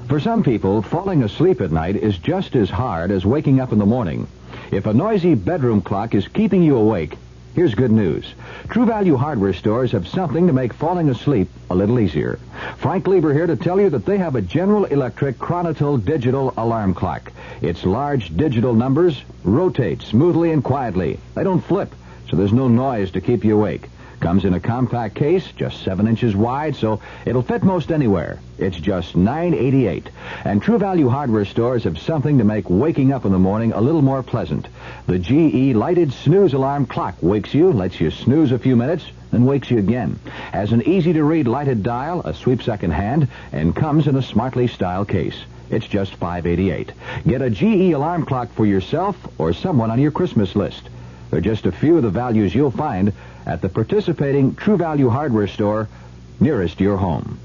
For some people, falling asleep at night is just as hard as waking up in the morning. If a noisy bedroom clock is keeping you awake, here's good news. True Value hardware stores have something to make falling asleep a little easier. Frank Lieber here to tell you that they have a General Electric Chronotyl digital alarm clock. Its large digital numbers rotate smoothly and quietly. They don't flip, so there's no noise to keep you awake. Comes in a compact case, just 7 inches wide, so it'll fit most anywhere. It's just $9.88. And True Value hardware stores have something to make waking up in the morning a little more pleasant. The GE lighted snooze alarm clock wakes you, lets you snooze a few minutes, then wakes you again. Has an easy-to-read lighted dial, a sweep second hand, and comes in a smartly styled case. It's just $5.88. Get a GE alarm clock for yourself or someone on your Christmas list. They're just a few of the values you'll find at the participating True Value hardware store nearest your home.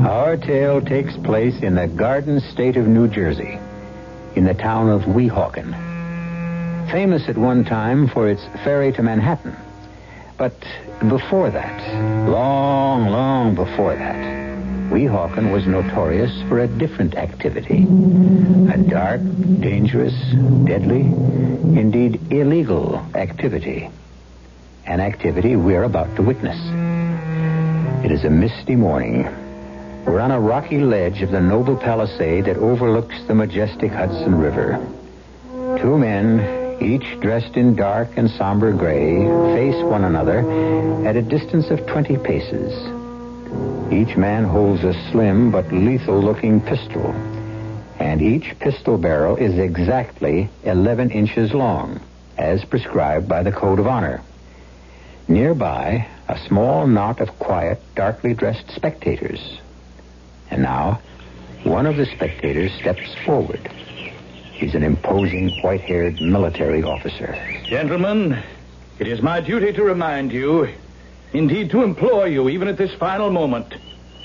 Our tale takes place in the Garden State of New Jersey, in the town of Weehawken. Famous at one time for its ferry to Manhattan. But before that, long before that, Weehawken was notorious for a different activity. A dark, dangerous, deadly, indeed illegal activity. an activity we're about to witness. It is a misty morning. We're on a rocky ledge of the noble palisade that overlooks the majestic Hudson River. Two men, each dressed in dark and somber gray, face one another at a distance of 20 paces. Each man holds a slim but lethal-looking pistol, and each pistol barrel is exactly 11 inches long, as prescribed by the Code of Honor. Nearby, a small knot of quiet, darkly dressed spectators. And now, one of the spectators steps forward. He's an imposing, white-haired military officer. Gentlemen, it is my duty to remind you, indeed to implore you, even at this final moment,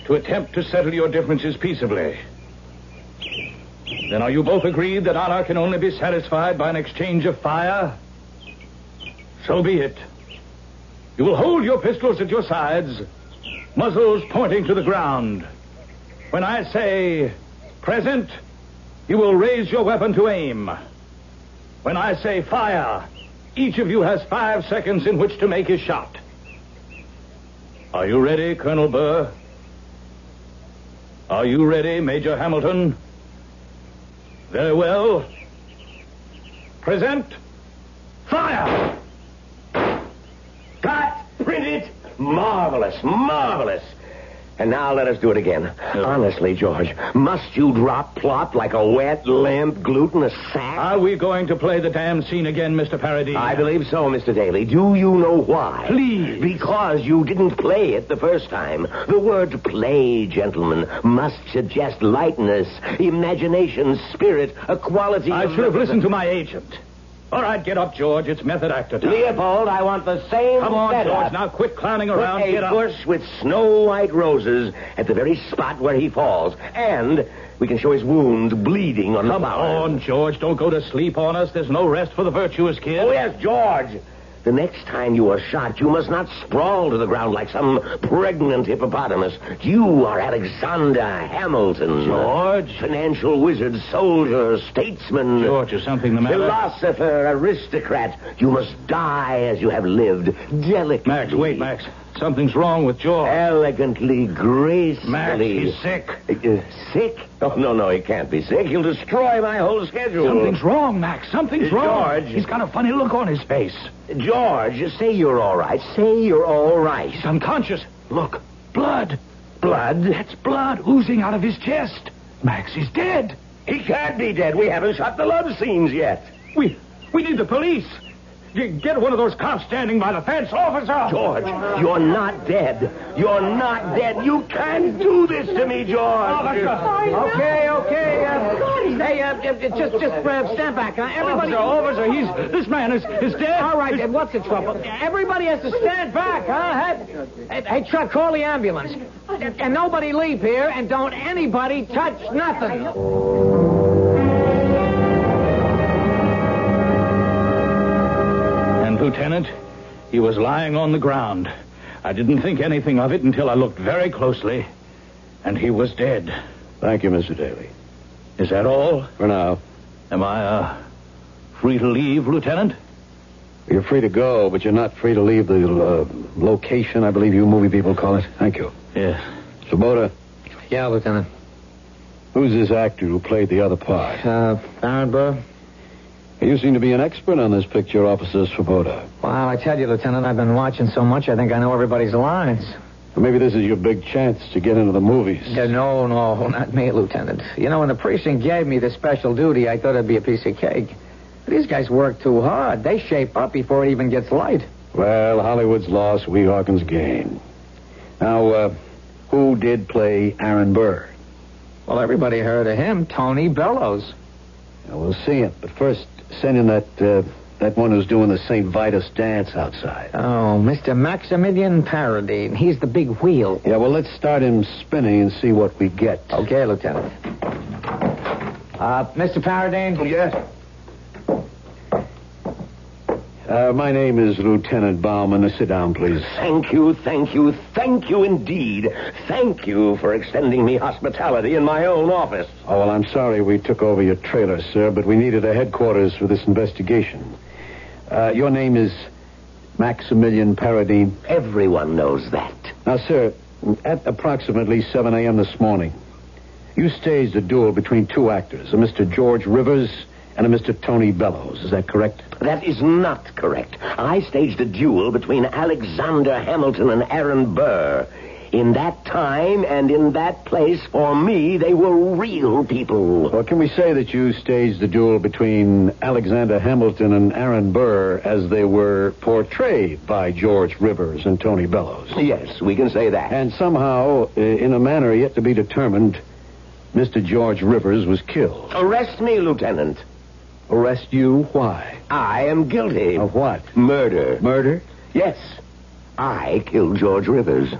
to attempt to settle your differences peaceably. Then are you both agreed that honor can only be satisfied by an exchange of fire? So be it. You will hold your pistols at your sides, muzzles pointing to the ground. When I say present, you will raise your weapon to aim. When I say fire, each of you has 5 seconds in which to make his shot. Are you ready, Colonel Burr? Are you ready, Major Hamilton? Very well. Present. Fire! Cut! Print it! Marvelous, marvelous. And now let us do it again. Honestly, George, must you drop plop like a wet lamp glued in a sack? Are we going to play the damn scene again, Mr. Paradis? I believe so, Mr. Daly. Do you know why? Please. Because you didn't play it the first time. The word play, gentlemen, must suggest lightness, imagination, spirit, a quality I should have listened to my agent. All right, get up, George. It's method actor time. Leopold, I want the same Come on, setup. George. Now quit clowning around. Put Get a up. bush with snow-white roses at the very spot where he falls. And we can show his wound bleeding on the Come on, George. Don't go to sleep on us. There's no rest for the virtuous kid. Oh, yes, George. The next time you are shot, you must not sprawl to the ground like some pregnant hippopotamus. You are Alexander Hamilton. George. Financial wizard, soldier, statesman. George, is something the matter? Philosopher, aristocrat. You must die as you have lived, delicately. Max, wait, Max. Something's wrong with George. Elegantly, gracefully. Max, he's sick. Sick? Oh, no, he can't be sick. He'll destroy my whole schedule. Something's wrong, Max. Something's wrong. George. He's got a funny look on his face. George, say you're all right. Say you're all right. He's unconscious. Look, blood. Blood? That's blood oozing out of his chest. Max, he's dead. He can't be dead. We haven't shot the love scenes yet. We need the police. Get one of those cops standing by the fence, officer. George, you're not dead. You're not dead. You can't do this to me, George. Okay. Just stand back. Everybody. Officer, this man is dead. All right, then what's the trouble? Everybody has to stand back, huh? Hey, Chuck, call the ambulance. And nobody leave here, and don't anybody touch nothing. And, Lieutenant, he was lying on the ground. I didn't think anything of it until I looked very closely, and he was dead. Thank you, Mr. Daly. Is that all? For now. Am I, free to leave, Lieutenant? You're free to go, but you're not free to leave the location, I believe you movie people call it. Thank you. Yes. Swoboda, Yeah, Lieutenant. who's this actor who played the other part? Aaron Burr? You seem to be an expert on this picture, Officer Swoboda. Well, I tell you, Lieutenant, I've been watching so much, I think I know everybody's lines. Well, maybe this is your big chance to get into the movies. Yeah, no, not me, Lieutenant. You know, when the precinct gave me this special duty, I thought it'd be a piece of cake. These guys work too hard. They shape up before it even gets light. Well, Hollywood's loss, Weehawken's gain. Now, who did play Aaron Burr? Well, everybody heard of him, Tony Bellows. Now, we'll see him, but first, send in that one who's doing the St. Vitus dance outside. Oh, Mr. Maximilian Paradis. He's the big wheel. Yeah, well, let's start him spinning and see what we get. Okay, Lieutenant. Mr. Paradis? Yes? My name is Lieutenant Bauman. Sit down, please. Thank you indeed. Thank you for extending me hospitality in my own office. Oh, well, I'm sorry we took over your trailer, sir, but we needed a headquarters for this investigation. Your name is Maximilian Paradine. Everyone knows that. Now, sir, at approximately 7 a.m. this morning, you staged a duel between two actors, a Mr. George Rivers and a Mr. Tony Bellows. Is that correct? That is not correct. I staged a duel between Alexander Hamilton and Aaron Burr. In that time and in that place, for me, they were real people. Well, can we say that you staged the duel between Alexander Hamilton and Aaron Burr as they were portrayed by George Rivers and Tony Bellows? Yes, we can say that. And somehow, in a manner yet to be determined, Mr. George Rivers was killed. Arrest me, Lieutenant. Arrest you? Why? I am guilty. Of what? Murder. Murder? Yes. I killed George Rivers.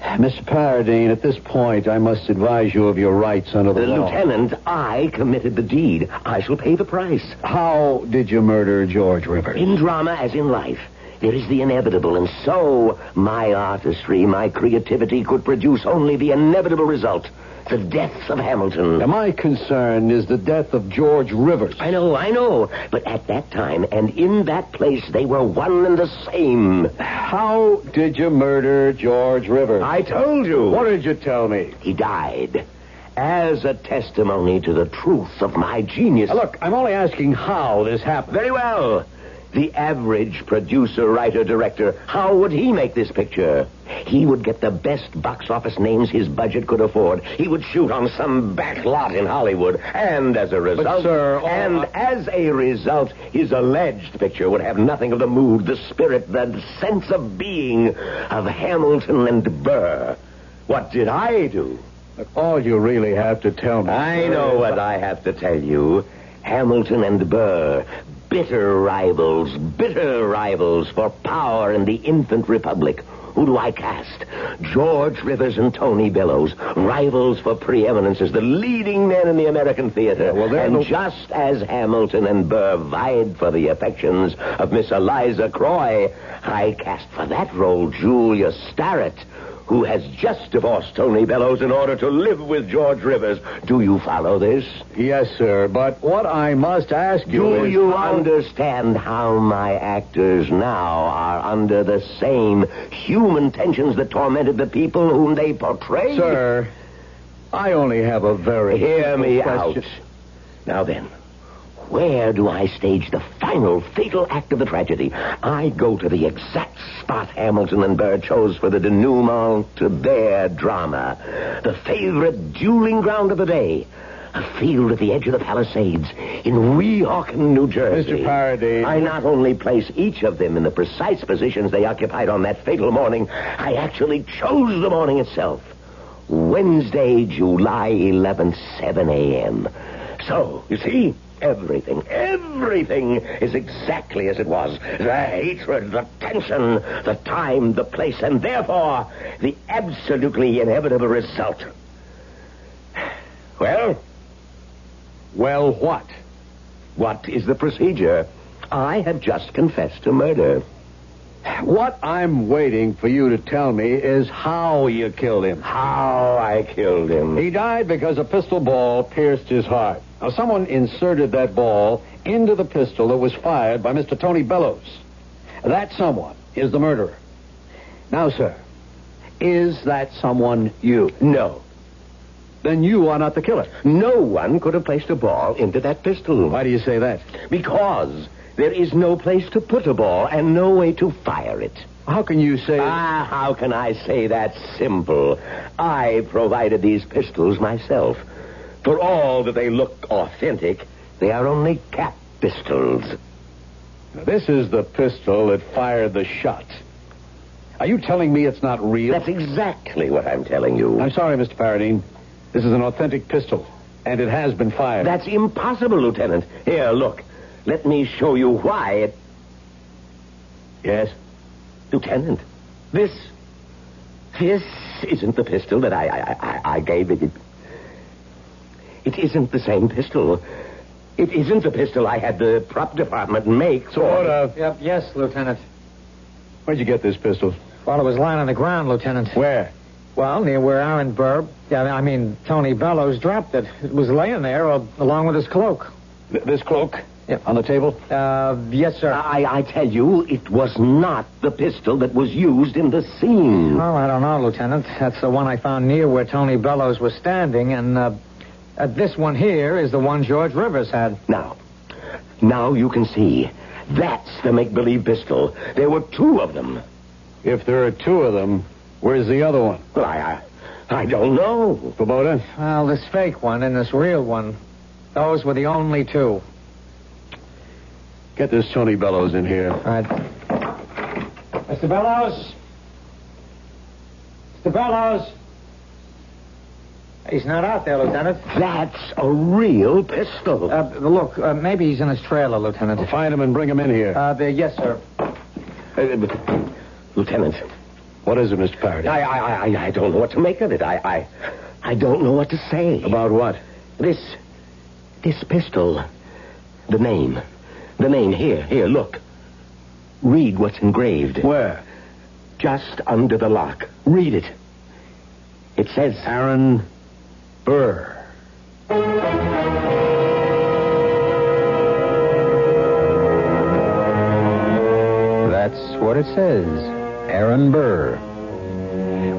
Mr. Paradine, at this point, I must advise you of your rights under the law. Lieutenant, I committed the deed. I shall pay the price. How did you murder George Rivers? In drama as in life, there is the inevitable, and so my artistry, my creativity could produce only the inevitable result. The death of Hamilton. Now, my concern is the death of George Rivers. I know. But at that time and in that place, they were one and the same. How did you murder George Rivers? I told you. What did you tell me? He died as a testimony to the truth of my genius. Now, look, I'm only asking how this happened. Very well. The average producer, writer, director, how would he make this picture? He would get the best box office names his budget could afford. He would shoot on some back lot in Hollywood. And as a result... But, sir... as a result, his alleged picture would have nothing of the mood, the spirit, the sense of being of Hamilton and Burr. What did I do? Look, all you really have to tell me... I know what I have to tell you. Hamilton and Burr... bitter rivals for power in the infant republic. Who do I cast? George Rivers and Tony Bellows, rivals for preeminence as the leading men in the American theater. Just as Hamilton and Burr vied for the affections of Miss Eliza Croy, I cast for that role Julia Starrett, who has just divorced Tony Bellows in order to live with George Rivers. Do you follow this? Yes, sir, but what I must ask you is... Do you understand how my actors now are under the same human tensions that tormented the people whom they portray? Sir, I only have a very... Hear me question. out. Now then, where do I stage the final fatal act of the tragedy? I go to the exact spot Hamilton and Burr chose for the denouement to their drama. The favorite dueling ground of the day. A field at the edge of the Palisades in Weehawken, New Jersey. Mr. Paradine. I not only place each of them in the precise positions they occupied on that fatal morning, I actually chose the morning itself. Wednesday, July 11th, 7 a.m. So, you see... Everything is exactly as it was. The hatred, the tension, the time, the place, and therefore the absolutely inevitable result. Well, what? What is the procedure? I have just confessed to murder. What I'm waiting for you to tell me is how you killed him. How I killed him. He died because a pistol ball pierced his heart. Now, someone inserted that ball into the pistol that was fired by Mr. Tony Bellows. That someone is the murderer. Now, sir, is that someone you? No. Then you are not the killer. No one could have placed a ball into that pistol. Why do you say that? Because there is no place to put a ball and no way to fire it. How can you say... how can I say that? Simple. I provided these pistols myself. For all that they look authentic, they are only cap pistols. This is the pistol that fired the shot. Are you telling me it's not real? That's exactly what I'm telling you. I'm sorry, Mr. Paradine. This is an authentic pistol, and it has been fired. That's impossible, Lieutenant. Here, look. Let me show you why it... Yes? Lieutenant, this isn't the pistol that I gave it. It isn't the same pistol. It isn't the pistol I had the prop department make. Yep, yes, Lieutenant. Where'd you get this pistol? Well, it was lying on the ground, Lieutenant. Where? Well, near where Aaron Burr, Tony Bellows dropped it. It was laying there along with his cloak. This cloak? Yeah, on the table? Yes, sir. I tell you, it was not the pistol that was used in the scene. Well, I don't know, Lieutenant. That's the one I found near where Tony Bellows was standing, and this one here is the one George Rivers had. Now you can see. That's the make-believe pistol. There were two of them. If there are two of them, where's the other one? Well, I don't know. Kubota? Well, this fake one and this real one, those were the only two. Get this Tony Bellows in here. All right. Mr. Bellows? Mr. Bellows? He's not out there, Lieutenant. That's a real pistol. Look, maybe he's in his trailer, Lieutenant. Well, find him and bring him in here. Yes, sir. Lieutenant. What is it, Mr. Faraday? I don't know what to make of it. I don't know what to say. About what? This pistol. The name. Here, look. Read what's engraved. Where? Just under the lock. Read it. It says... Aaron Burr. That's what it says. Aaron Burr.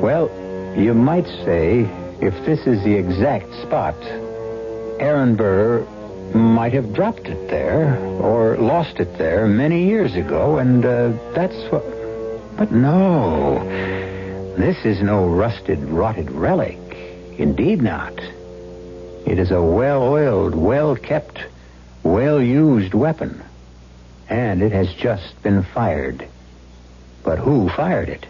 Well, you might say, if this is the exact spot, Aaron Burr might have dropped it there or lost it there many years ago, and that's what... But no. This is no rusted, rotted relic. Indeed not. It is a well-oiled, well-kept, well-used weapon. And it has just been fired. But who fired it?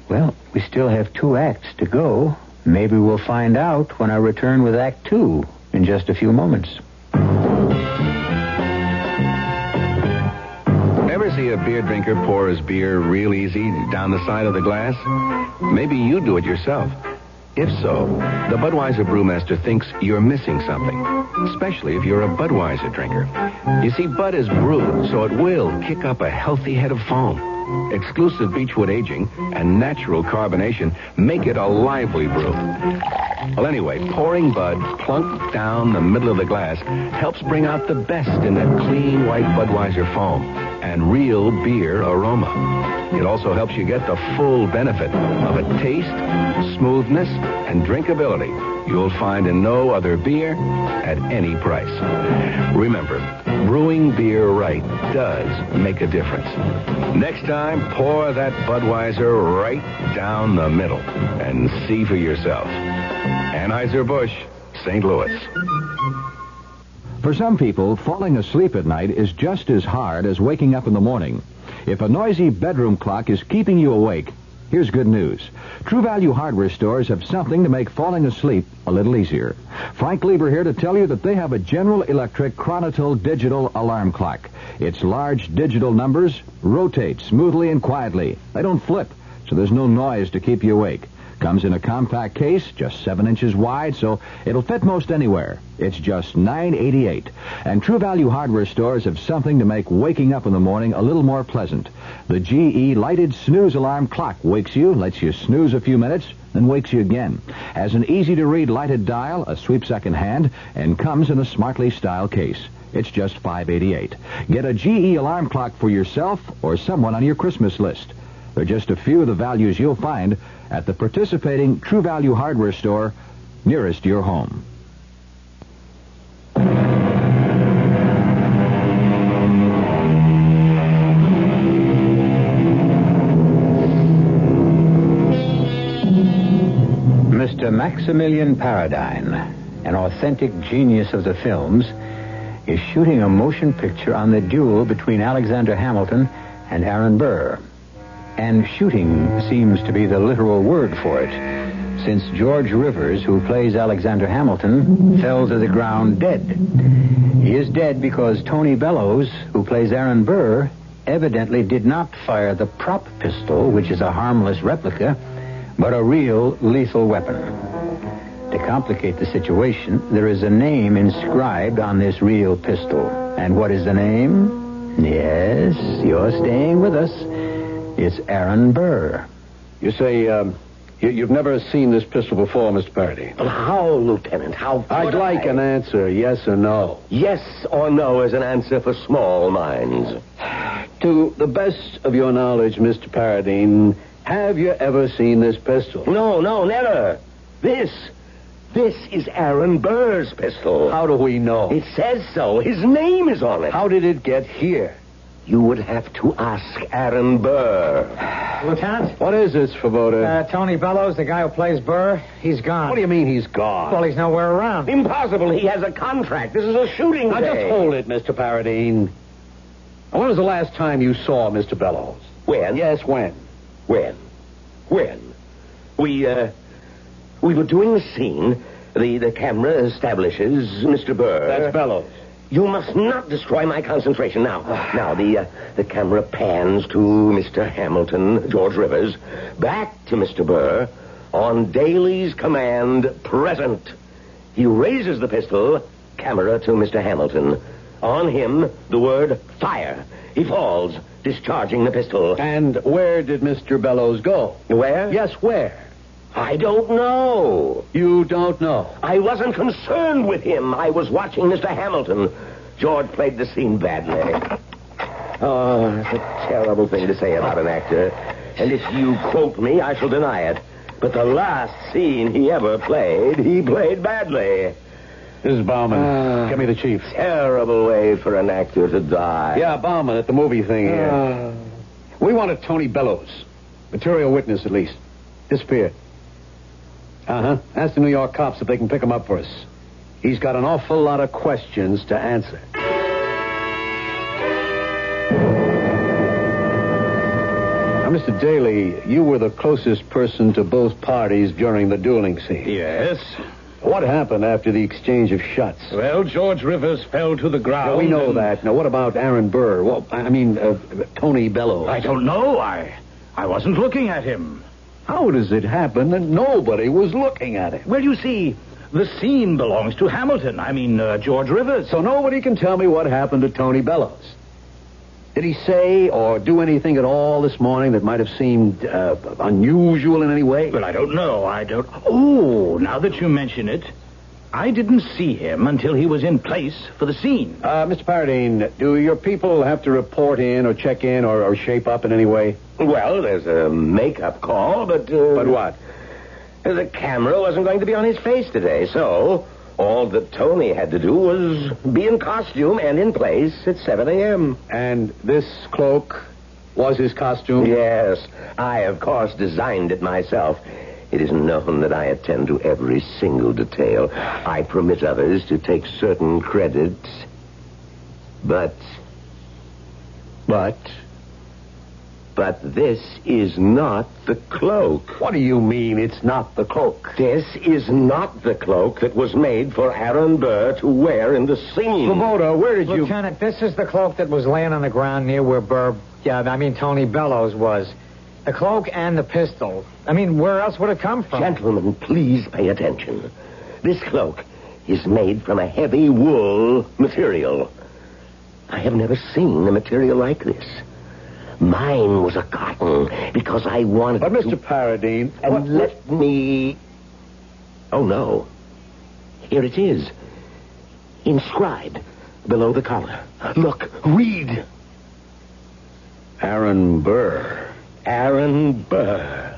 Well, we still have 2 acts to go. Maybe we'll find out when I return with Act 2 in just a few moments. Ever see a beer drinker pour his beer real easy down the side of the glass? Maybe you do it yourself. If so, the Budweiser brewmaster thinks you're missing something, especially if you're a Budweiser drinker. You see, Bud is brewed, so it will kick up a healthy head of foam. Exclusive beechwood aging and natural carbonation make it a lively brew. Well, anyway, pouring Bud plunk down the middle of the glass helps bring out the best in that clean white Budweiser foam and real beer aroma. It also helps you get the full benefit of a taste, smoothness, and drinkability you'll find in no other beer at any price. Remember, brewing beer right does make a difference. Next time, pour that Budweiser right down the middle and see for yourself. Anheuser-Busch, St. Louis. For some people, falling asleep at night is just as hard as waking up in the morning. If a noisy bedroom clock is keeping you awake, here's good news. True Value hardware stores have something to make falling asleep a little easier. Frank Lieber here to tell you that they have a General Electric Chronotyl digital alarm clock. Its large digital numbers rotate smoothly and quietly. They don't flip, so there's no noise to keep you awake. Comes in a compact case, just 7 inches wide, so it'll fit most anywhere. It's just $9.88. And True Value hardware stores have something to make waking up in the morning a little more pleasant. The GE lighted snooze alarm clock wakes you, lets you snooze a few minutes, then wakes you again. Has an easy-to-read lighted dial, a sweep second hand, and comes in a smartly styled case. It's just $5.88. Get a GE alarm clock for yourself or someone on your Christmas list. They're just a few of the values you'll find at the participating True Value hardware store nearest your home. Mr. Maximilian Paradine, an authentic genius of the films, is shooting a motion picture on the duel between Alexander Hamilton and Aaron Burr. And shooting seems to be the literal word for it, since George Rivers, who plays Alexander Hamilton, fell to the ground dead. He is dead because Tony Bellows, who plays Aaron Burr, evidently did not fire the prop pistol, which is a harmless replica, but a real lethal weapon. To complicate the situation, there is a name inscribed on this real pistol. And what is the name? Yes, you're staying with us. It's Aaron Burr. You say, You've never seen this pistol before, Mr. Paradine. Well, how, Lieutenant? How I'd like an answer, yes or no. Yes or no is an answer for small minds. To the best of your knowledge, Mr. Paradine, have you ever seen this pistol? No, never. This is Aaron Burr's pistol. How do we know? It says so. His name is on it. How did it get here? You would have to ask Aaron Burr. Lieutenant? What is this, Svoboda? Tony Bellows, the guy who plays Burr, he's gone. What do you mean he's gone? Well, he's nowhere around. Impossible. He has a contract. This is a shooting Now, day. just hold it, Mr. Paradine. When was the last time you saw Mr. Bellows? When? Yes, when? When? We were doing the scene. The camera establishes Mr. Burr. That's Bellows. You must not destroy my concentration. Now, the camera pans to Mr. Hamilton, George Rivers, back to Mr. Burr, on Daly's command, present. He raises the pistol, camera to Mr. Hamilton. On him, the word fire. He falls, discharging the pistol. And where did Mr. Bellows go? Where? Yes, where? I don't know. You don't know? I wasn't concerned with him. I was watching Mr. Hamilton. George played the scene badly. Oh, that's a terrible thing to say about an actor. And if you quote me, I shall deny it. But the last scene he ever played, he played badly. This is Bauman. Get me the chief. Terrible way for an actor to die. Yeah, Bauman at the movie thing here. We wanted Tony Bellows. Material witness, at least. Disappeared. Uh-huh. Ask the New York cops if they can pick him up for us. He's got an awful lot of questions to answer. Now, Mr. Daly, you were the closest person to both parties during the dueling scene. Yes. What happened after the exchange of shots? Well, George Rivers fell to the ground. Yeah, we know that. Now, what about Aaron Burr? Well, Tony Bellows. I don't know. I wasn't looking at him. How does it happen that nobody was looking at him? Well, you see, the scene belongs to Hamilton. George Rivers. So nobody can tell me what happened to Tony Bellows. Did he say or do anything at all this morning that might have seemed unusual in any way? Well, I don't know. Oh, now that you mention it, I didn't see him until he was in place for the scene. Mr. Paradine, do your people have to report in or check in or shape up in any way? Well, there's a makeup call, but... But what? The camera wasn't going to be on his face today, so all that Tony had to do was be in costume and in place at 7 a.m. And this cloak was his costume? Yes. I, of course, designed it myself. It is known that I attend to every single detail. I permit others to take certain credits. But this is not the cloak. What do you mean it's not the cloak? This is not the cloak that was made for Aaron Burr to wear in the scene. Svoboda, where did you... Lieutenant, this is the cloak that was laying on the ground near where Tony Bellows was. The cloak and the pistol. Where else would it come from? Gentlemen, please pay attention. This cloak is made from a heavy wool material. I have never seen a material like this. Mine was a cotton because I wanted But, Mr. Paradine... And let me... Oh, no. Here it is. Inscribed below the collar. Look, read. Aaron Burr. Aaron Burr.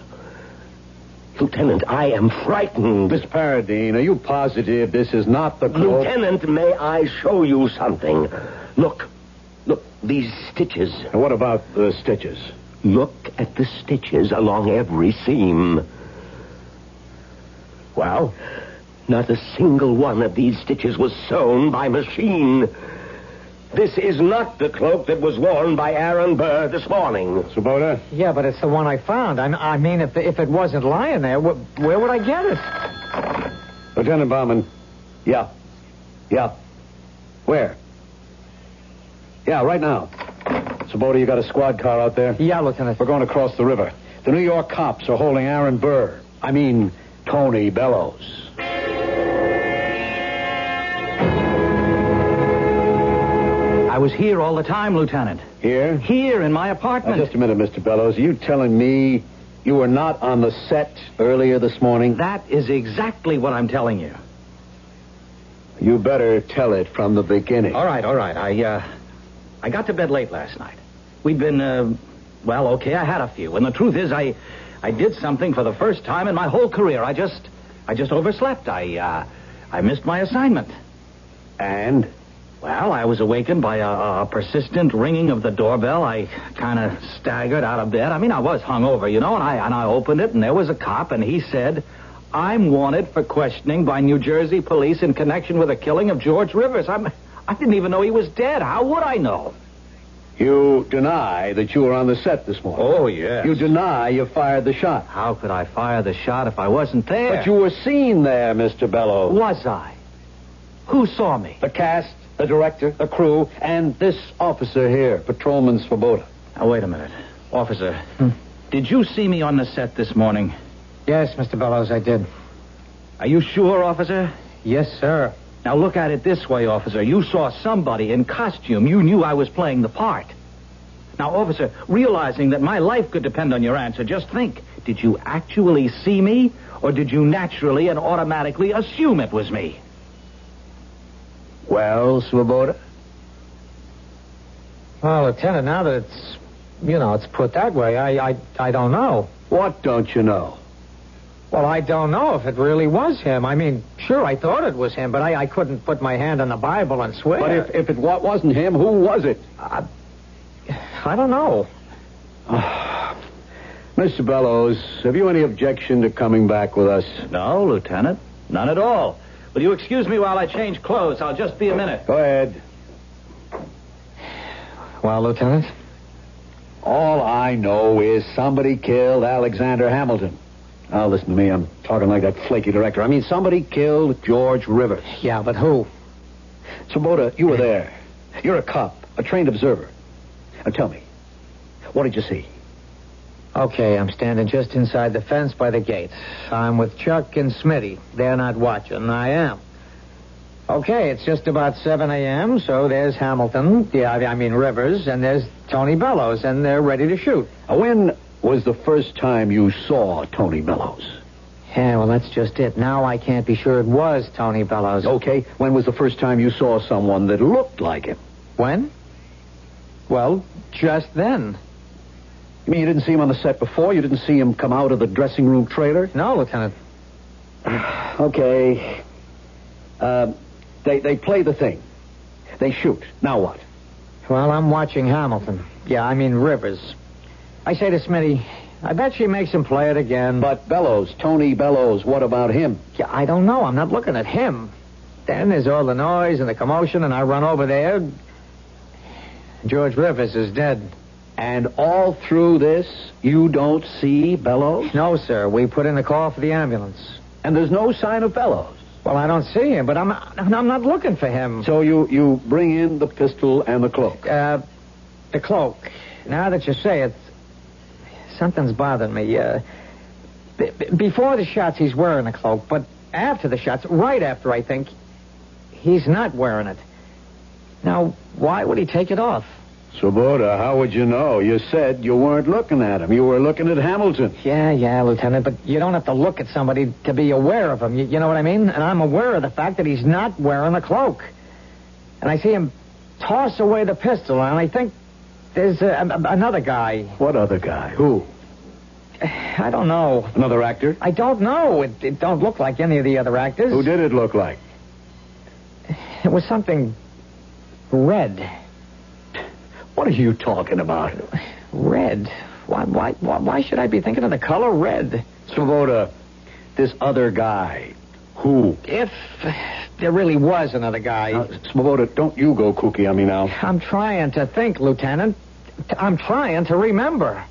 Lieutenant, I am frightened. Miss Paradine, are you positive this is not the cloak? Lieutenant, may I show you something? Look, these stitches. And what about the stitches? Look at the stitches along every seam. Well? Not a single one of these stitches was sewn by machine. This is not the cloak that was worn by Aaron Burr this morning. Svoboda? Yeah, but it's the one I found. If it wasn't lying there, where would I get it? Lieutenant Bauman. Yeah. Where? Yeah, right now. Svoboda, you got a squad car out there? Yeah, Lieutenant. We're going across the river. The New York cops are holding Aaron Burr. Tony Bellows. I was here all the time, Lieutenant. Here? Here in my apartment. Now, just a minute, Mr. Bellows. Are you telling me You were not on the set earlier this morning? That is exactly what I'm telling you. You better tell it from the beginning. All right. I got to bed late last night. We'd been, okay, I had a few. And the truth is, I did something for the first time in my whole career. I just overslept. I missed my assignment. And? Well, I was awakened by a persistent ringing of the doorbell. I kind of staggered out of bed. I mean, I was hungover, and I opened it, and there was a cop, and he said, "I'm wanted for questioning by New Jersey police in connection with the killing of George Rivers." I didn't even know he was dead. How would I know? You deny that you were on the set this morning? Oh, yes. You deny you fired the shot? How could I fire the shot if I wasn't there? But you were seen there, Mr. Bellows. Was I? Who saw me? The cast, the director, the crew, and this officer here, Patrolman Svoboda. Now, wait a minute. Officer, did you see me on the set this morning? Yes, Mr. Bellows, I did. Are you sure, officer? Yes, sir. Now, look at it this way, officer. You saw somebody in costume. You knew I was playing the part. Now, officer, realizing that my life could depend on your answer, just think. Did you actually see me, or did you naturally and automatically assume it was me? Well, Svoboda? Well, Lieutenant, now that it's put that way, I don't know. What don't you know? Well, I don't know if it really was him. I mean, sure, I thought it was him, but I couldn't put my hand on the Bible and swear. But if it wasn't him, who was it? I don't know. Mr. Bellows, have you any objection to coming back with us? No, Lieutenant. None at all. Will you excuse me while I change clothes? I'll just be a minute. Go ahead. Well, Lieutenant? All I know is somebody killed Alexander Hamilton. Now, listen to me. I'm talking like that flaky director. I mean, somebody killed George Rivers. Yeah, but who? Svoboda, you were there. You're a cop, a trained observer. Now, tell me, what did you see? Okay, I'm standing just inside the fence by the gate. I'm with Chuck and Smitty. They're not watching. I am. Okay, it's just about 7 a.m., so there's Hamilton. Yeah, I mean Rivers, and there's Tony Bellows, and they're ready to shoot. When was the first time you saw Tony Bellows? Yeah, well, that's just it. Now I can't be sure it was Tony Bellows. Okay, when was the first time you saw someone that looked like him? When? Well, just then. You mean you didn't see him on the set before? You didn't see him come out of the dressing room trailer? No, Lieutenant. Okay. They play the thing. They shoot. Now what? Well, I'm watching Hamilton. Yeah, I mean Rivers. I say to Smitty, I bet she makes him play it again. But Bellows, Tony Bellows, what about him? Yeah, I don't know. I'm not looking at him. Then there's all the noise and the commotion, and I run over there. George Rivers is dead. And all through this, you don't see Bellows? No, sir. We put in a call for the ambulance. And there's no sign of Bellows? Well, I don't see him, but I'm not looking for him. So you bring in the pistol and the cloak? The cloak. Now that you say it, something's bothering me. Before the shots, he's wearing a cloak, but after the shots, right after, I think, he's not wearing it. Now, why would he take it off? Svoboda, how would you know? You said you weren't looking at him. You were looking at Hamilton. Yeah, Lieutenant, but you don't have to look at somebody to be aware of him. You know what I mean? And I'm aware of the fact that he's not wearing a cloak. And I see him toss away the pistol, and I think there's another guy. What other guy? Who? I don't know. Another actor? I don't know. It don't look like any of the other actors. Who did it look like? It was something red. What are you talking about? Red? Why should I be thinking of the color red? Svoboda, this other guy, who? If there really was another guy. Now, Svoboda, don't you go kooky on me now. I'm trying to think, Lieutenant. I'm trying to remember.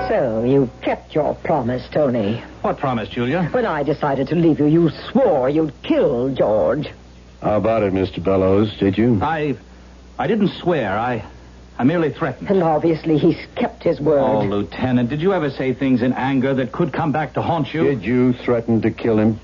So, you kept your promise, Tony. What promise, Julia? When I decided to leave you, you swore you'd kill George. How about it, Mr. Bellows? Did you? I didn't swear. I merely threatened. And obviously he's kept his word. Oh, Lieutenant, did you ever say things in anger that could come back to haunt you? Did you threaten to kill him?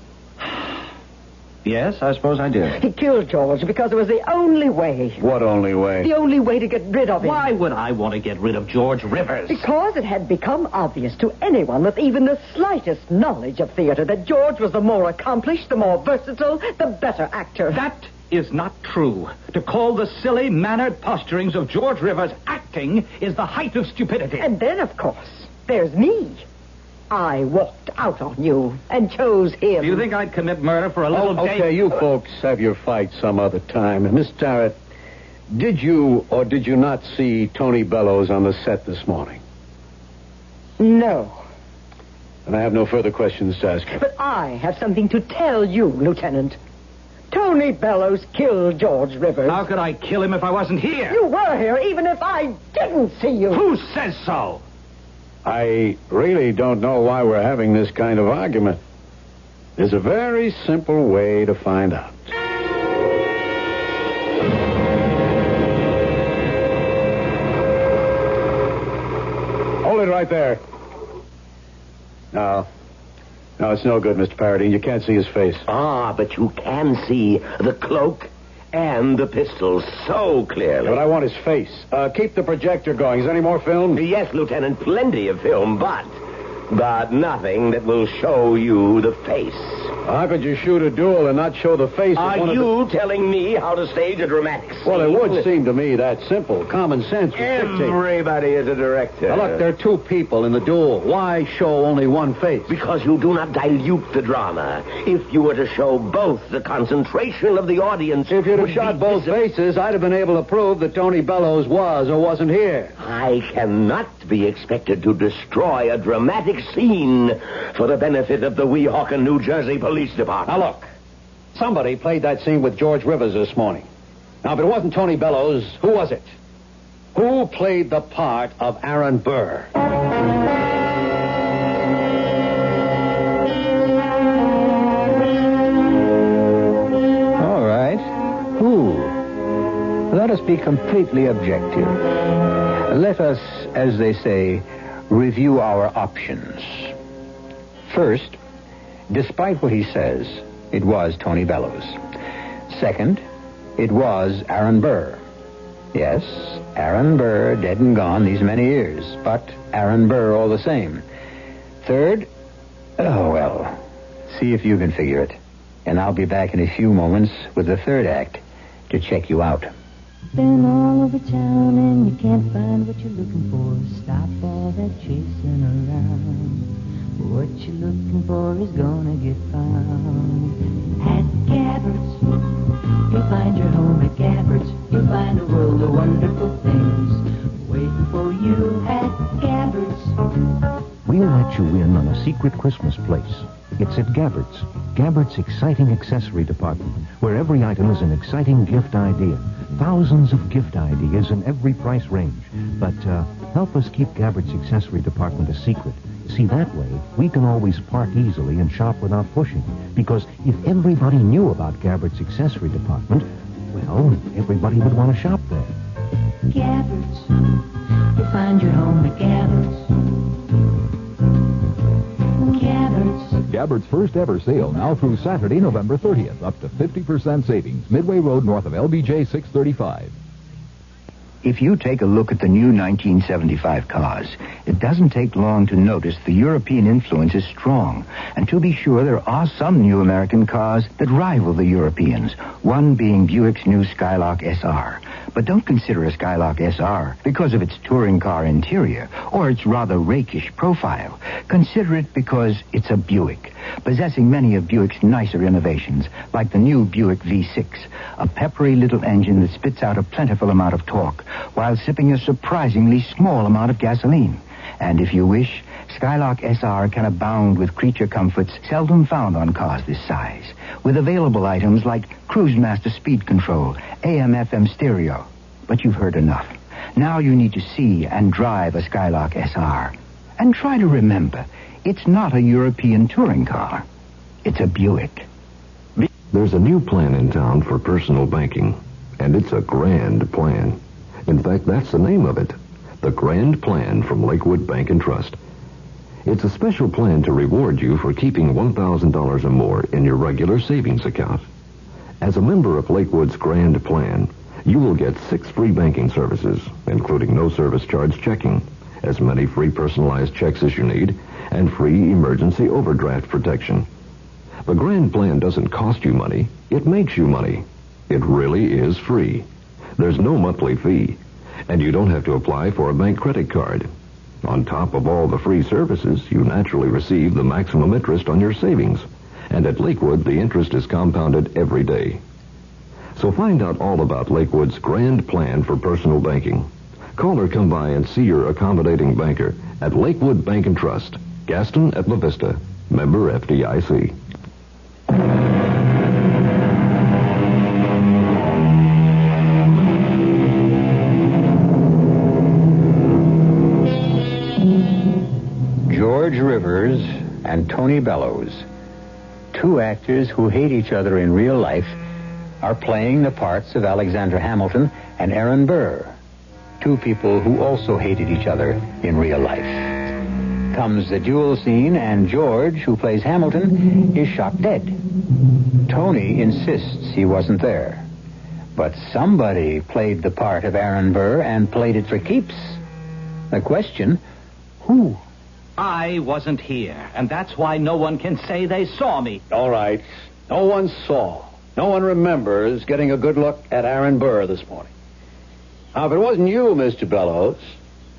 Yes, I suppose I did. He killed George because it was the only way. What only way? The only way to get rid of him. Why would I want to get rid of George Rivers? Because it had become obvious to anyone with even the slightest knowledge of theater that George was the more accomplished, the more versatile, the better actor. That is not true. To call the silly, mannered posturings of George Rivers acting is the height of stupidity. And then, of course, there's me. I walked out on you and chose him. Do you think I'd commit murder for a little date? Okay, you folks have your fight some other time. Miss Tarrant, did you or did you not see Tony Bellows on the set this morning? No. And I have no further questions to ask you. But I have something to tell you, Lieutenant. Tony Bellows killed George Rivers. How could I kill him if I wasn't here? You were here even if I didn't see you. Who says so? I really don't know why we're having this kind of argument. There's a very simple way to find out. Hold it right there. No, it's no good, Mr. Paradine. You can't see his face. Ah, but you can see the cloak and the pistols so clearly. But I want his face. Keep the projector going. Is there any more film? Yes, Lieutenant, plenty of film, but nothing that will show you the face. How could you shoot a duel and not show the face of one Are you telling me how to stage a dramatic scene? Well, it would seem to me that simple. Common sense would dictate. Everybody is a director. Now, look, there are two people in the duel. Why show only one face? Because you do not dilute the drama. If you were to show both, the concentration of the audience... If you'd have shot both faces, I'd have been able to prove that Tony Bellows was or wasn't here. I cannot be expected to destroy a dramatic scene for the benefit of the Weehawken, New Jersey Police Department. Now, look. Somebody played that scene with George Rivers this morning. Now, if it wasn't Tony Bellows, who was it? Who played the part of Aaron Burr? All right. Who? Let us be completely objective. Let us, as they say, review our options. First, despite what he says, it was Tony Bellows. Second, it was Aaron Burr. Yes, Aaron Burr, dead and gone these many years, but Aaron Burr all the same. Third, oh, well, see if you can figure it. And I'll be back in a few moments with the third act to check you out. Been all over town and you can't find what you're looking for. Stop all that chasing around. What you're looking for is gonna get found. At Gabbard's, you'll find your home at Gabbard's. You'll find a world of wonderful things waiting for you at Gabbard's. We'll let you in on a secret Christmas place. It's at Gabbard's. Gabbard's exciting accessory department, where every item is an exciting gift idea. Thousands of gift ideas in every price range. But help us keep Gabbard's accessory department a secret. See, that way, we can always park easily and shop without pushing. Because if everybody knew about Gabbard's accessory department, well, everybody would want to shop there. Gabbard's. You'll find your home at Gabbard's. Gabbard's. Gabbard's first ever sale now through Saturday, November 30th. Up to 50% savings. Midway Road north of LBJ 635. If you take a look at the new 1975 cars, it doesn't take long to notice the European influence is strong. And to be sure, there are some new American cars that rival the Europeans, one being Buick's new Skylark SR. But don't consider a Skylark SR because of its touring car interior or its rather rakish profile. Consider it because it's a Buick, possessing many of Buick's nicer innovations, like the new Buick V6, a peppery little engine that spits out a plentiful amount of torque while sipping a surprisingly small amount of gasoline. And if you wish, Skylark SR can abound with creature comforts seldom found on cars this size, with available items like Cruise Master speed control, AM/FM stereo. But you've heard enough. Now you need to see and drive a Skylark SR. And try to remember, it's not a European touring car. It's a Buick. There's a new plan in town for personal banking, and it's a grand plan. In fact, that's the name of it. The Grand Plan from Lakewood Bank and Trust. It's a special plan to reward you for keeping $1,000 or more in your regular savings account. As a member of Lakewood's Grand Plan, you will get 6 free banking services, including no service charge checking, as many free personalized checks as you need, and free emergency overdraft protection. The Grand Plan doesn't cost you money. It makes you money. It really is free. There's no monthly fee, and you don't have to apply for a bank credit card. On top of all the free services, you naturally receive the maximum interest on your savings. And at Lakewood, the interest is compounded every day. So find out all about Lakewood's Grand Plan for personal banking. Call or come by and see your accommodating banker at Lakewood Bank and Trust, Gaston at La Vista, member FDIC. George Rivers and Tony Bellows, 2 actors who hate each other in real life, are playing the parts of Alexander Hamilton and Aaron Burr, 2 people who also hated each other in real life. Comes the duel scene, and George, who plays Hamilton, is shot dead. Tony insists he wasn't there. But somebody played the part of Aaron Burr and played it for keeps. The question, who? I wasn't here, and that's why no one can say they saw me. All right. No one saw. No one remembers getting a good look at Aaron Burr this morning. Now, if it wasn't you, Mr. Bellows,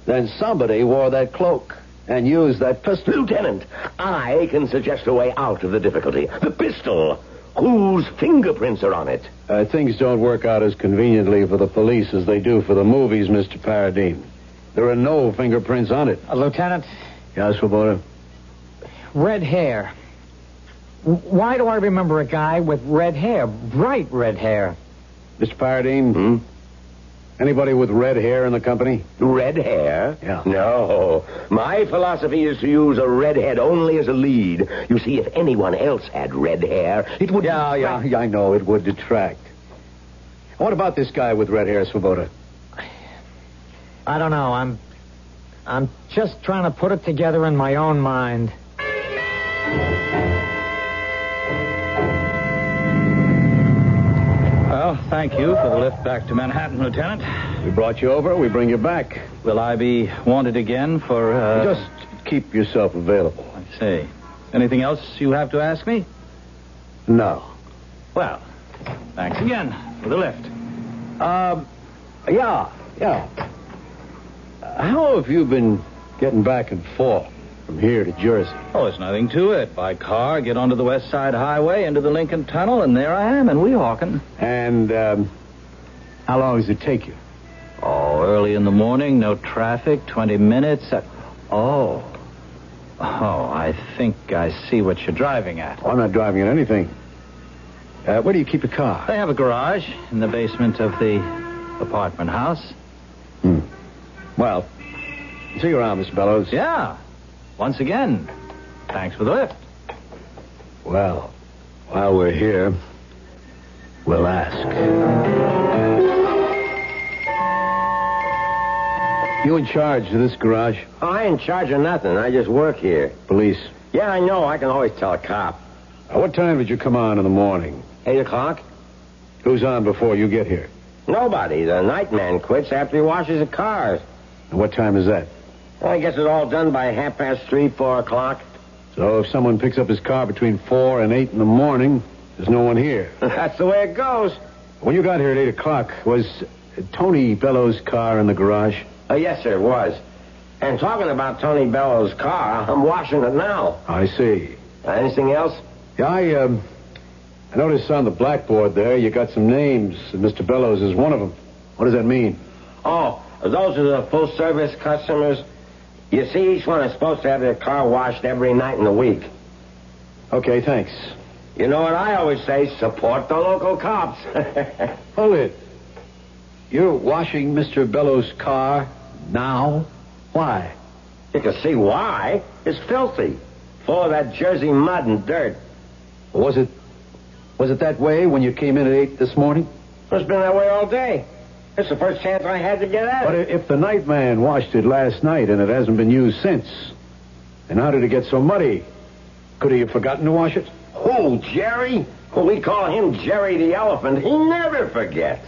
then somebody wore that cloak and used that pistol. Lieutenant, I can suggest a way out of the difficulty. The pistol. Whose fingerprints are on it? Things don't work out as conveniently for the police as they do for the movies, Mr. Paradine. There are no fingerprints on it. Lieutenant? Yes, Swoboda? Red hair. Why do I remember a guy with red hair? Bright red hair. Mr. Paradine? Anybody with red hair in the company? Red hair? Yeah. No. My philosophy is to use a redhead only as a lead. You see, if anyone else had red hair, it would... Yeah, I know. It would detract. What about this guy with red hair, Swoboda? I don't know. I'm just trying to put it together in my own mind. Well, thank you for the lift back to Manhattan, Lieutenant. We brought you over. We bring you back. Will I be wanted again for, Just keep yourself available. I see. Anything else you have to ask me? No. Well, thanks again for the lift. Yeah. How have you been getting back and forth from here to Jersey? Oh, there's nothing to it. By car, get onto the West Side Highway, into the Lincoln Tunnel, and there I am in Weehawken. And, how long does it take you? Oh, early in the morning, no traffic, 20 minutes. Oh, I think I see what you're driving at. Oh, I'm not driving at anything. Where do you keep your car? They have a garage in the basement of the apartment house. Well, see you around, Mr. Bellows. Yeah. Once again, thanks for the lift. Well, while we're here, we'll ask. You in charge of this garage? Oh, I ain't in charge of nothing. I just work here. Police? Yeah, I know. I can always tell a cop. What time did you come on in the morning? 8 o'clock? Who's on before you get here? Nobody. The night man quits after he washes the cars. And what time is that? Well, I guess it's all done by 3:30, 4 o'clock. So if someone picks up his car between 4 and 8 in the morning, there's no one here. That's the way it goes. When you got here at 8 o'clock, was Tony Bellows' car in the garage? Yes, sir, it was. And talking about Tony Bellows' car, I'm washing it now. I see. Anything else? Yeah, I noticed on the blackboard there you got some names. Mr. Bellows is one of them. What does that mean? Oh, those are the full-service customers. You see, each one is supposed to have their car washed every night in the week. Okay, thanks. You know what I always say, support the local cops. Hold it. You're washing Mr. Bellows' car now? Why? You can see why. It's filthy. Full of that Jersey mud and dirt. Was it that way when you came in at 8 this morning? It's been that way all day. It's the first chance I had to get at it. But if the night man washed it last night and it hasn't been used since, then how did it get so muddy? Could he have forgotten to wash it? Who, Jerry? Well, we call him Jerry the Elephant. He never forgets.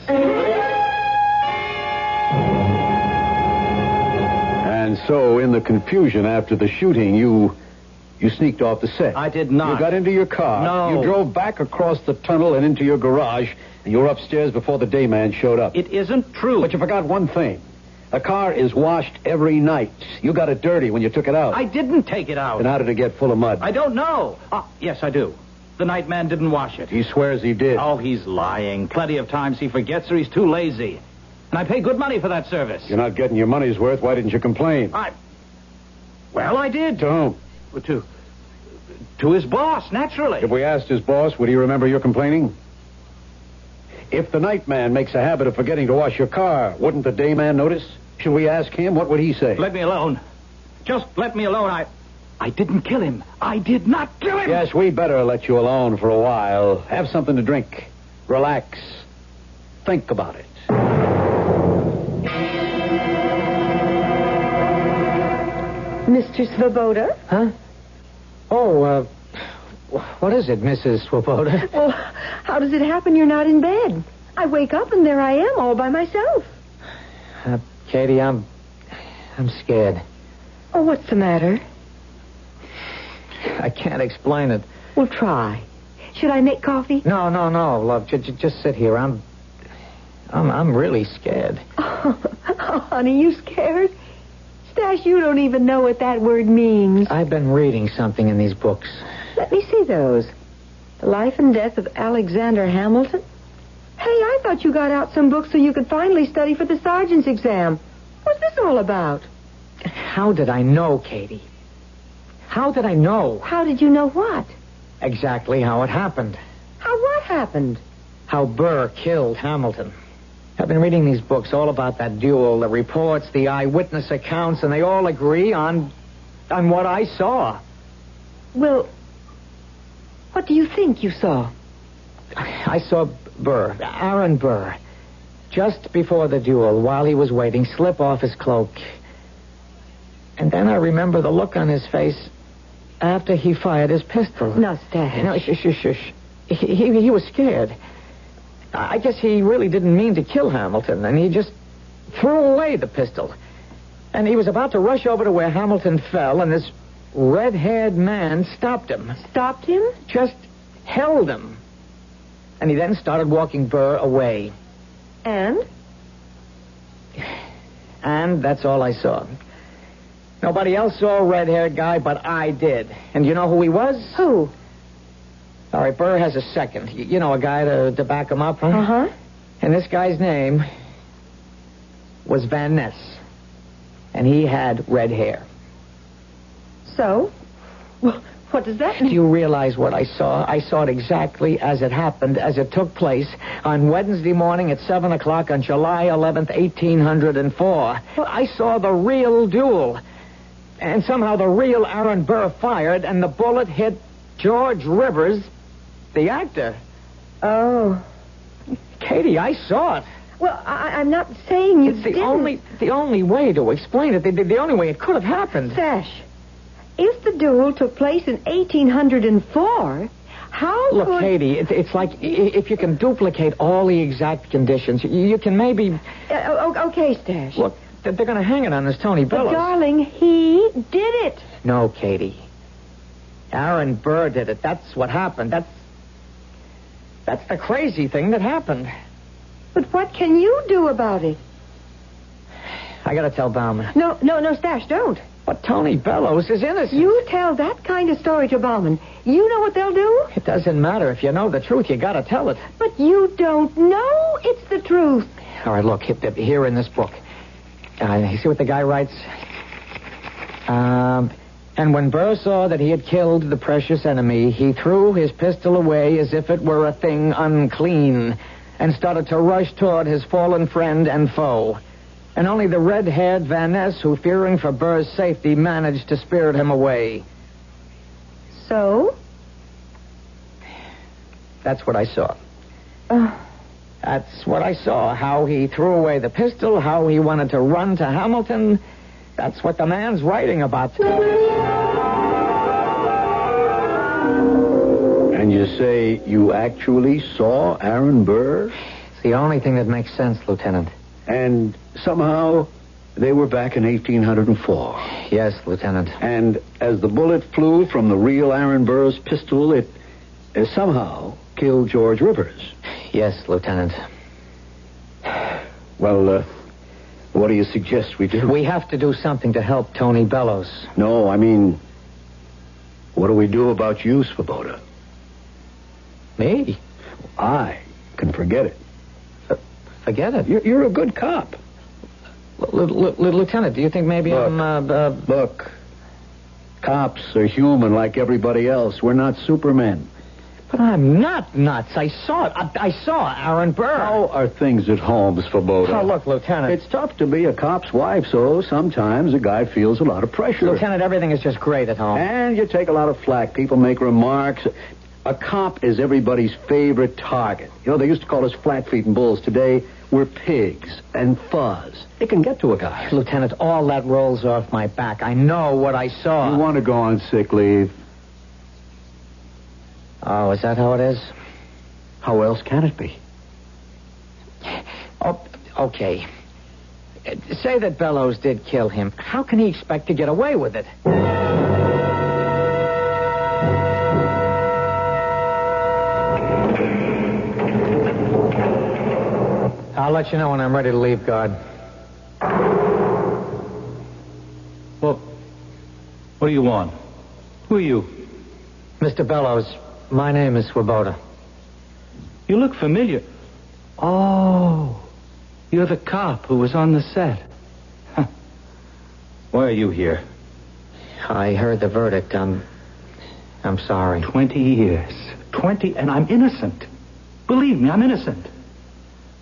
And so, in the confusion after the shooting, you sneaked off the set. I did not. You got into your car. No. You drove back across the tunnel and into your garage, and you were upstairs before the day man showed up. It isn't true. But you forgot one thing. A car is washed every night. You got it dirty when you took it out. I didn't take it out. And how did it get full of mud? I don't know. Yes, I do. The night man didn't wash it. He swears he did. Oh, he's lying. Plenty of times he forgets or he's too lazy. And I pay good money for that service. You're not getting your money's worth. Why didn't you complain? Well, I did. To whom? To his boss, naturally. If we asked his boss, would he remember your complaining? If the night man makes a habit of forgetting to wash your car, wouldn't the day man notice? Should we ask him? What would he say? Let me alone. Just let me alone. I didn't kill him. I did not kill him. Yes, we better let you alone for a while. Have something to drink. Relax. Think about it. Mr. Svoboda? Huh? Oh, what is it, Mrs. Swoboda? Well, how does it happen you're not in bed? I wake up and there I am all by myself. Katie, I'm scared. Oh, what's the matter? I can't explain it. Well, try. Should I make coffee? No, love. Just sit here. I'm really scared. Oh, honey, you scared? Stash, you don't even know what that word means. I've been reading something in these books. Let me see those. The Life and Death of Alexander Hamilton. Hey, I thought you got out some books so you could finally study for the sergeant's exam. What's this all about? How did I know, Katie? How did I know? How did you know what? Exactly how it happened. How what happened? How Burr killed Hamilton. I've been reading these books all about that duel, the reports, the eyewitness accounts, and they all agree on what I saw. Well, what do you think you saw? I saw Burr, Aaron Burr, just before the duel, while he was waiting, slip off his cloak. And then I remember the look on his face after he fired his pistol. No, Stash. No, shush. He was scared. I guess he really didn't mean to kill Hamilton, and he just threw away the pistol. And he was about to rush over to where Hamilton fell, and this red-haired man stopped him. Stopped him? Just held him. And he then started walking Burr away. And? And that's all I saw. Nobody else saw a red-haired guy, but I did. And you know who he was? Who? All right, Burr has a second. You know, a guy to back him up, huh? Uh-huh. And this guy's name was Van Ness. And he had red hair. So? Well, what does that mean? Do you realize what I saw? I saw it exactly as it happened, as it took place on Wednesday morning at 7 o'clock on July 11th, 1804. I saw the real duel. And somehow the real Aaron Burr fired, and the bullet hit George Rivers, the actor. Oh. Katie, I saw it. Well, I'm not saying you didn't. The only way to explain it, the only way it could have happened. Stash, if the duel took place in 1804, how Look, could... Katie, it's like if you can duplicate all the exact conditions, you can maybe... Okay, Stash. Look, they're going to hang it on this Tony Bellows. But, darling, he did it. No, Katie. Aaron Burr did it. That's what happened. That's the crazy thing that happened. But what can you do about it? I got to tell Bauman. No, Stash, don't. But Tony Bellows is innocent. You tell that kind of story to Bauman. You know what they'll do? It doesn't matter. If you know the truth, you got to tell it. But you don't know it's the truth. All right, look, here in this book. You see what the guy writes? And when Burr saw that he had killed the precious enemy, he threw his pistol away as if it were a thing unclean and started to rush toward his fallen friend and foe. And only the red-haired Van Ness, who, fearing for Burr's safety, managed to spirit him away. So? That's what I saw. That's what I saw. How he threw away the pistol, how he wanted to run to Hamilton. That's what the man's writing about. And And you say you actually saw Aaron Burr? It's the only thing that makes sense, Lieutenant. And somehow they were back in 1804. Yes, Lieutenant. And as the bullet flew from the real Aaron Burr's pistol, it somehow killed George Rivers. Yes, Lieutenant. Well, what do you suggest we do? We have to do something to help Tony Bellows. No, I mean, what do we do about you, Svoboda? Me? I can forget it. Forget it? You're a good cop. Lieutenant, do you think maybe Look, cops are human like everybody else. We're not supermen. But I'm not nuts. I saw it. I saw Aaron Burr. How are things at home, Svoboda? Oh, look, Lieutenant. It's tough to be a cop's wife, so sometimes a guy feels a lot of pressure. Lieutenant, everything is just great at home. And you take a lot of flack. People make remarks. A cop is everybody's favorite target. You know, they used to call us flat-feet and bulls. Today, we're pigs and fuzz. It can get to a guy. Lieutenant, all that rolls off my back. I know what I saw. You want to go on sick leave? Oh, is that how it is? How else can it be? Oh, okay. Say that Bellows did kill him. How can he expect to get away with it? I'll let you know when I'm ready to leave, guard. Well, what do you want? Who are you? Mr. Bellows, my name is Swoboda. You look familiar. Oh, you're the cop who was on the set. Huh. Why are you here? I heard the verdict. I'm sorry. 20 years. 20, and I'm innocent. Believe me, I'm innocent.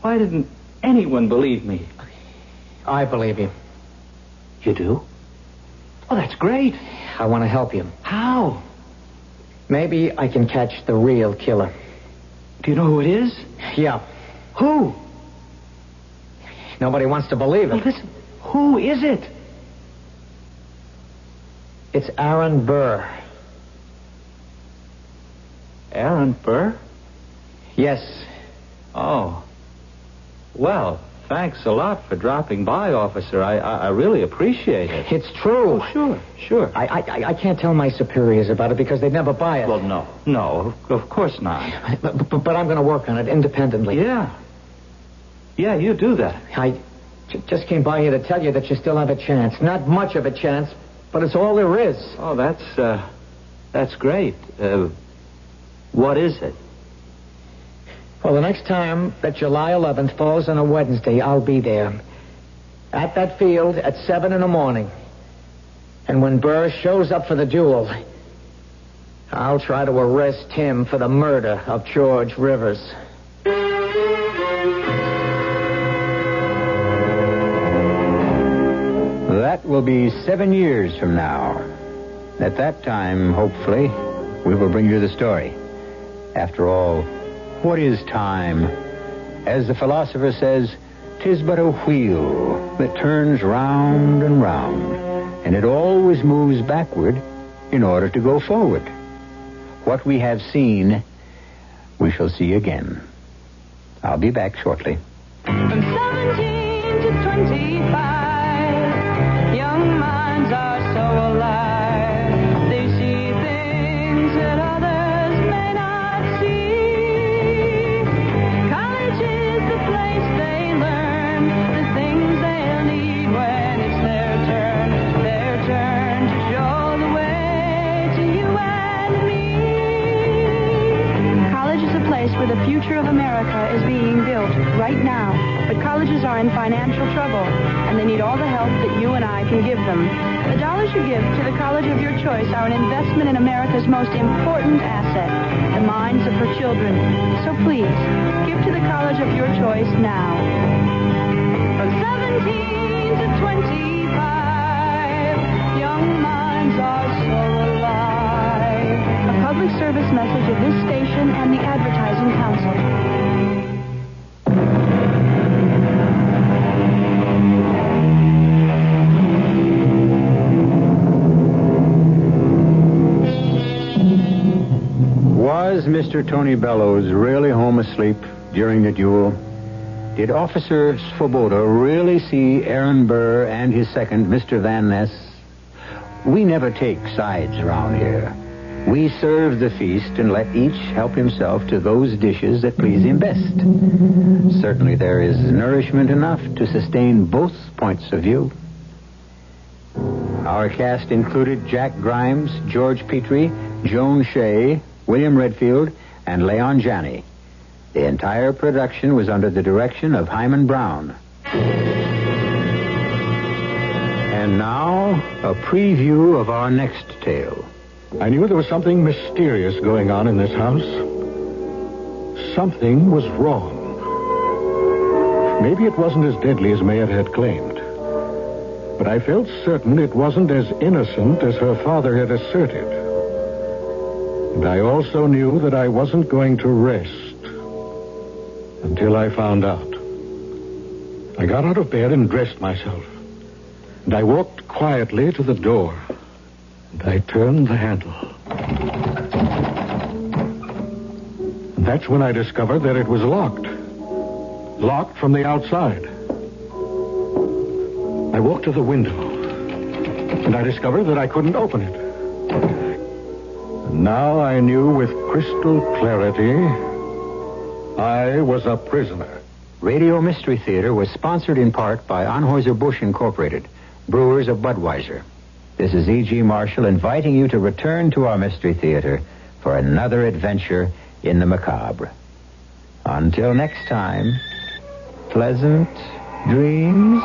Why didn't anyone believe me? I believe you. You do? Oh, that's great. I want to help you. How? Maybe I can catch the real killer. Do you know who it is? Yeah. Who? Nobody wants to believe it. Well, listen, who is it? It's Aaron Burr. Aaron Burr? Yes. Oh. Well, thanks a lot for dropping by, officer. I really appreciate it. It's true. Oh, sure. I can't tell my superiors about it because they'd never buy it. Well, no, of course not. But I'm going to work on it independently. Yeah, you do that. I just came by here to tell you that you still have a chance. Not much of a chance, but it's all there is. Oh, that's great. What is it? Well, the next time that July 11th falls on a Wednesday, I'll be there. At that field at 7 a.m. And when Burr shows up for the duel, I'll try to arrest him for the murder of George Rivers. That will be 7 years from now. At that time, hopefully, we will bring you the story. After all, what is time? As the philosopher says, 'tis but a wheel that turns round and round, and it always moves backward in order to go forward. What we have seen, we shall see again. I'll be back shortly. From 17 to 25, young minds are so alive. They see things that others may not see. College is the place they learn the things they'll need when it's their turn to show the way to you and me. College is a place where the future of America is being built right now. But colleges are in financial trouble, and they need all the help that you and I can give them. The dollars you give to the college of your choice are an investment in America's most important asset, the minds of her children. So please, give to the college of your choice now. From 17 to 25, young minds are so alive. A public service message of this station and the Advertising Council. Was Was Mr. Tony Bellows really home asleep during the duel? Did Officer Svoboda really see Aaron Burr and his second, Mr. Van Ness? We never take sides around here. We serve the feast and let each help himself to those dishes that please him best. Certainly there is nourishment enough to sustain both points of view. Our cast included Jack Grimes, George Petrie, Joan Shea, William Redfield, and Leon Janney. The entire production was under the direction of Hyman Brown. And now, a preview of our next tale. I knew there was something mysterious going on in this house. Something was wrong. Maybe it wasn't as deadly as Mayette had claimed. But I felt certain it wasn't as innocent as her father had asserted. And I also knew that I wasn't going to rest until I found out. I got out of bed and dressed myself. And I walked quietly to the door. And I turned the handle. And that's when I discovered that it was locked. Locked from the outside. I walked to the window. And I discovered that I couldn't open it. And now I knew with crystal clarity I was a prisoner. Radio Mystery Theater was sponsored in part by Anheuser-Busch Incorporated, brewers of Budweiser. This is E.G. Marshall inviting you to return to our Mystery Theater for another adventure in the macabre. Until next time, pleasant dreams.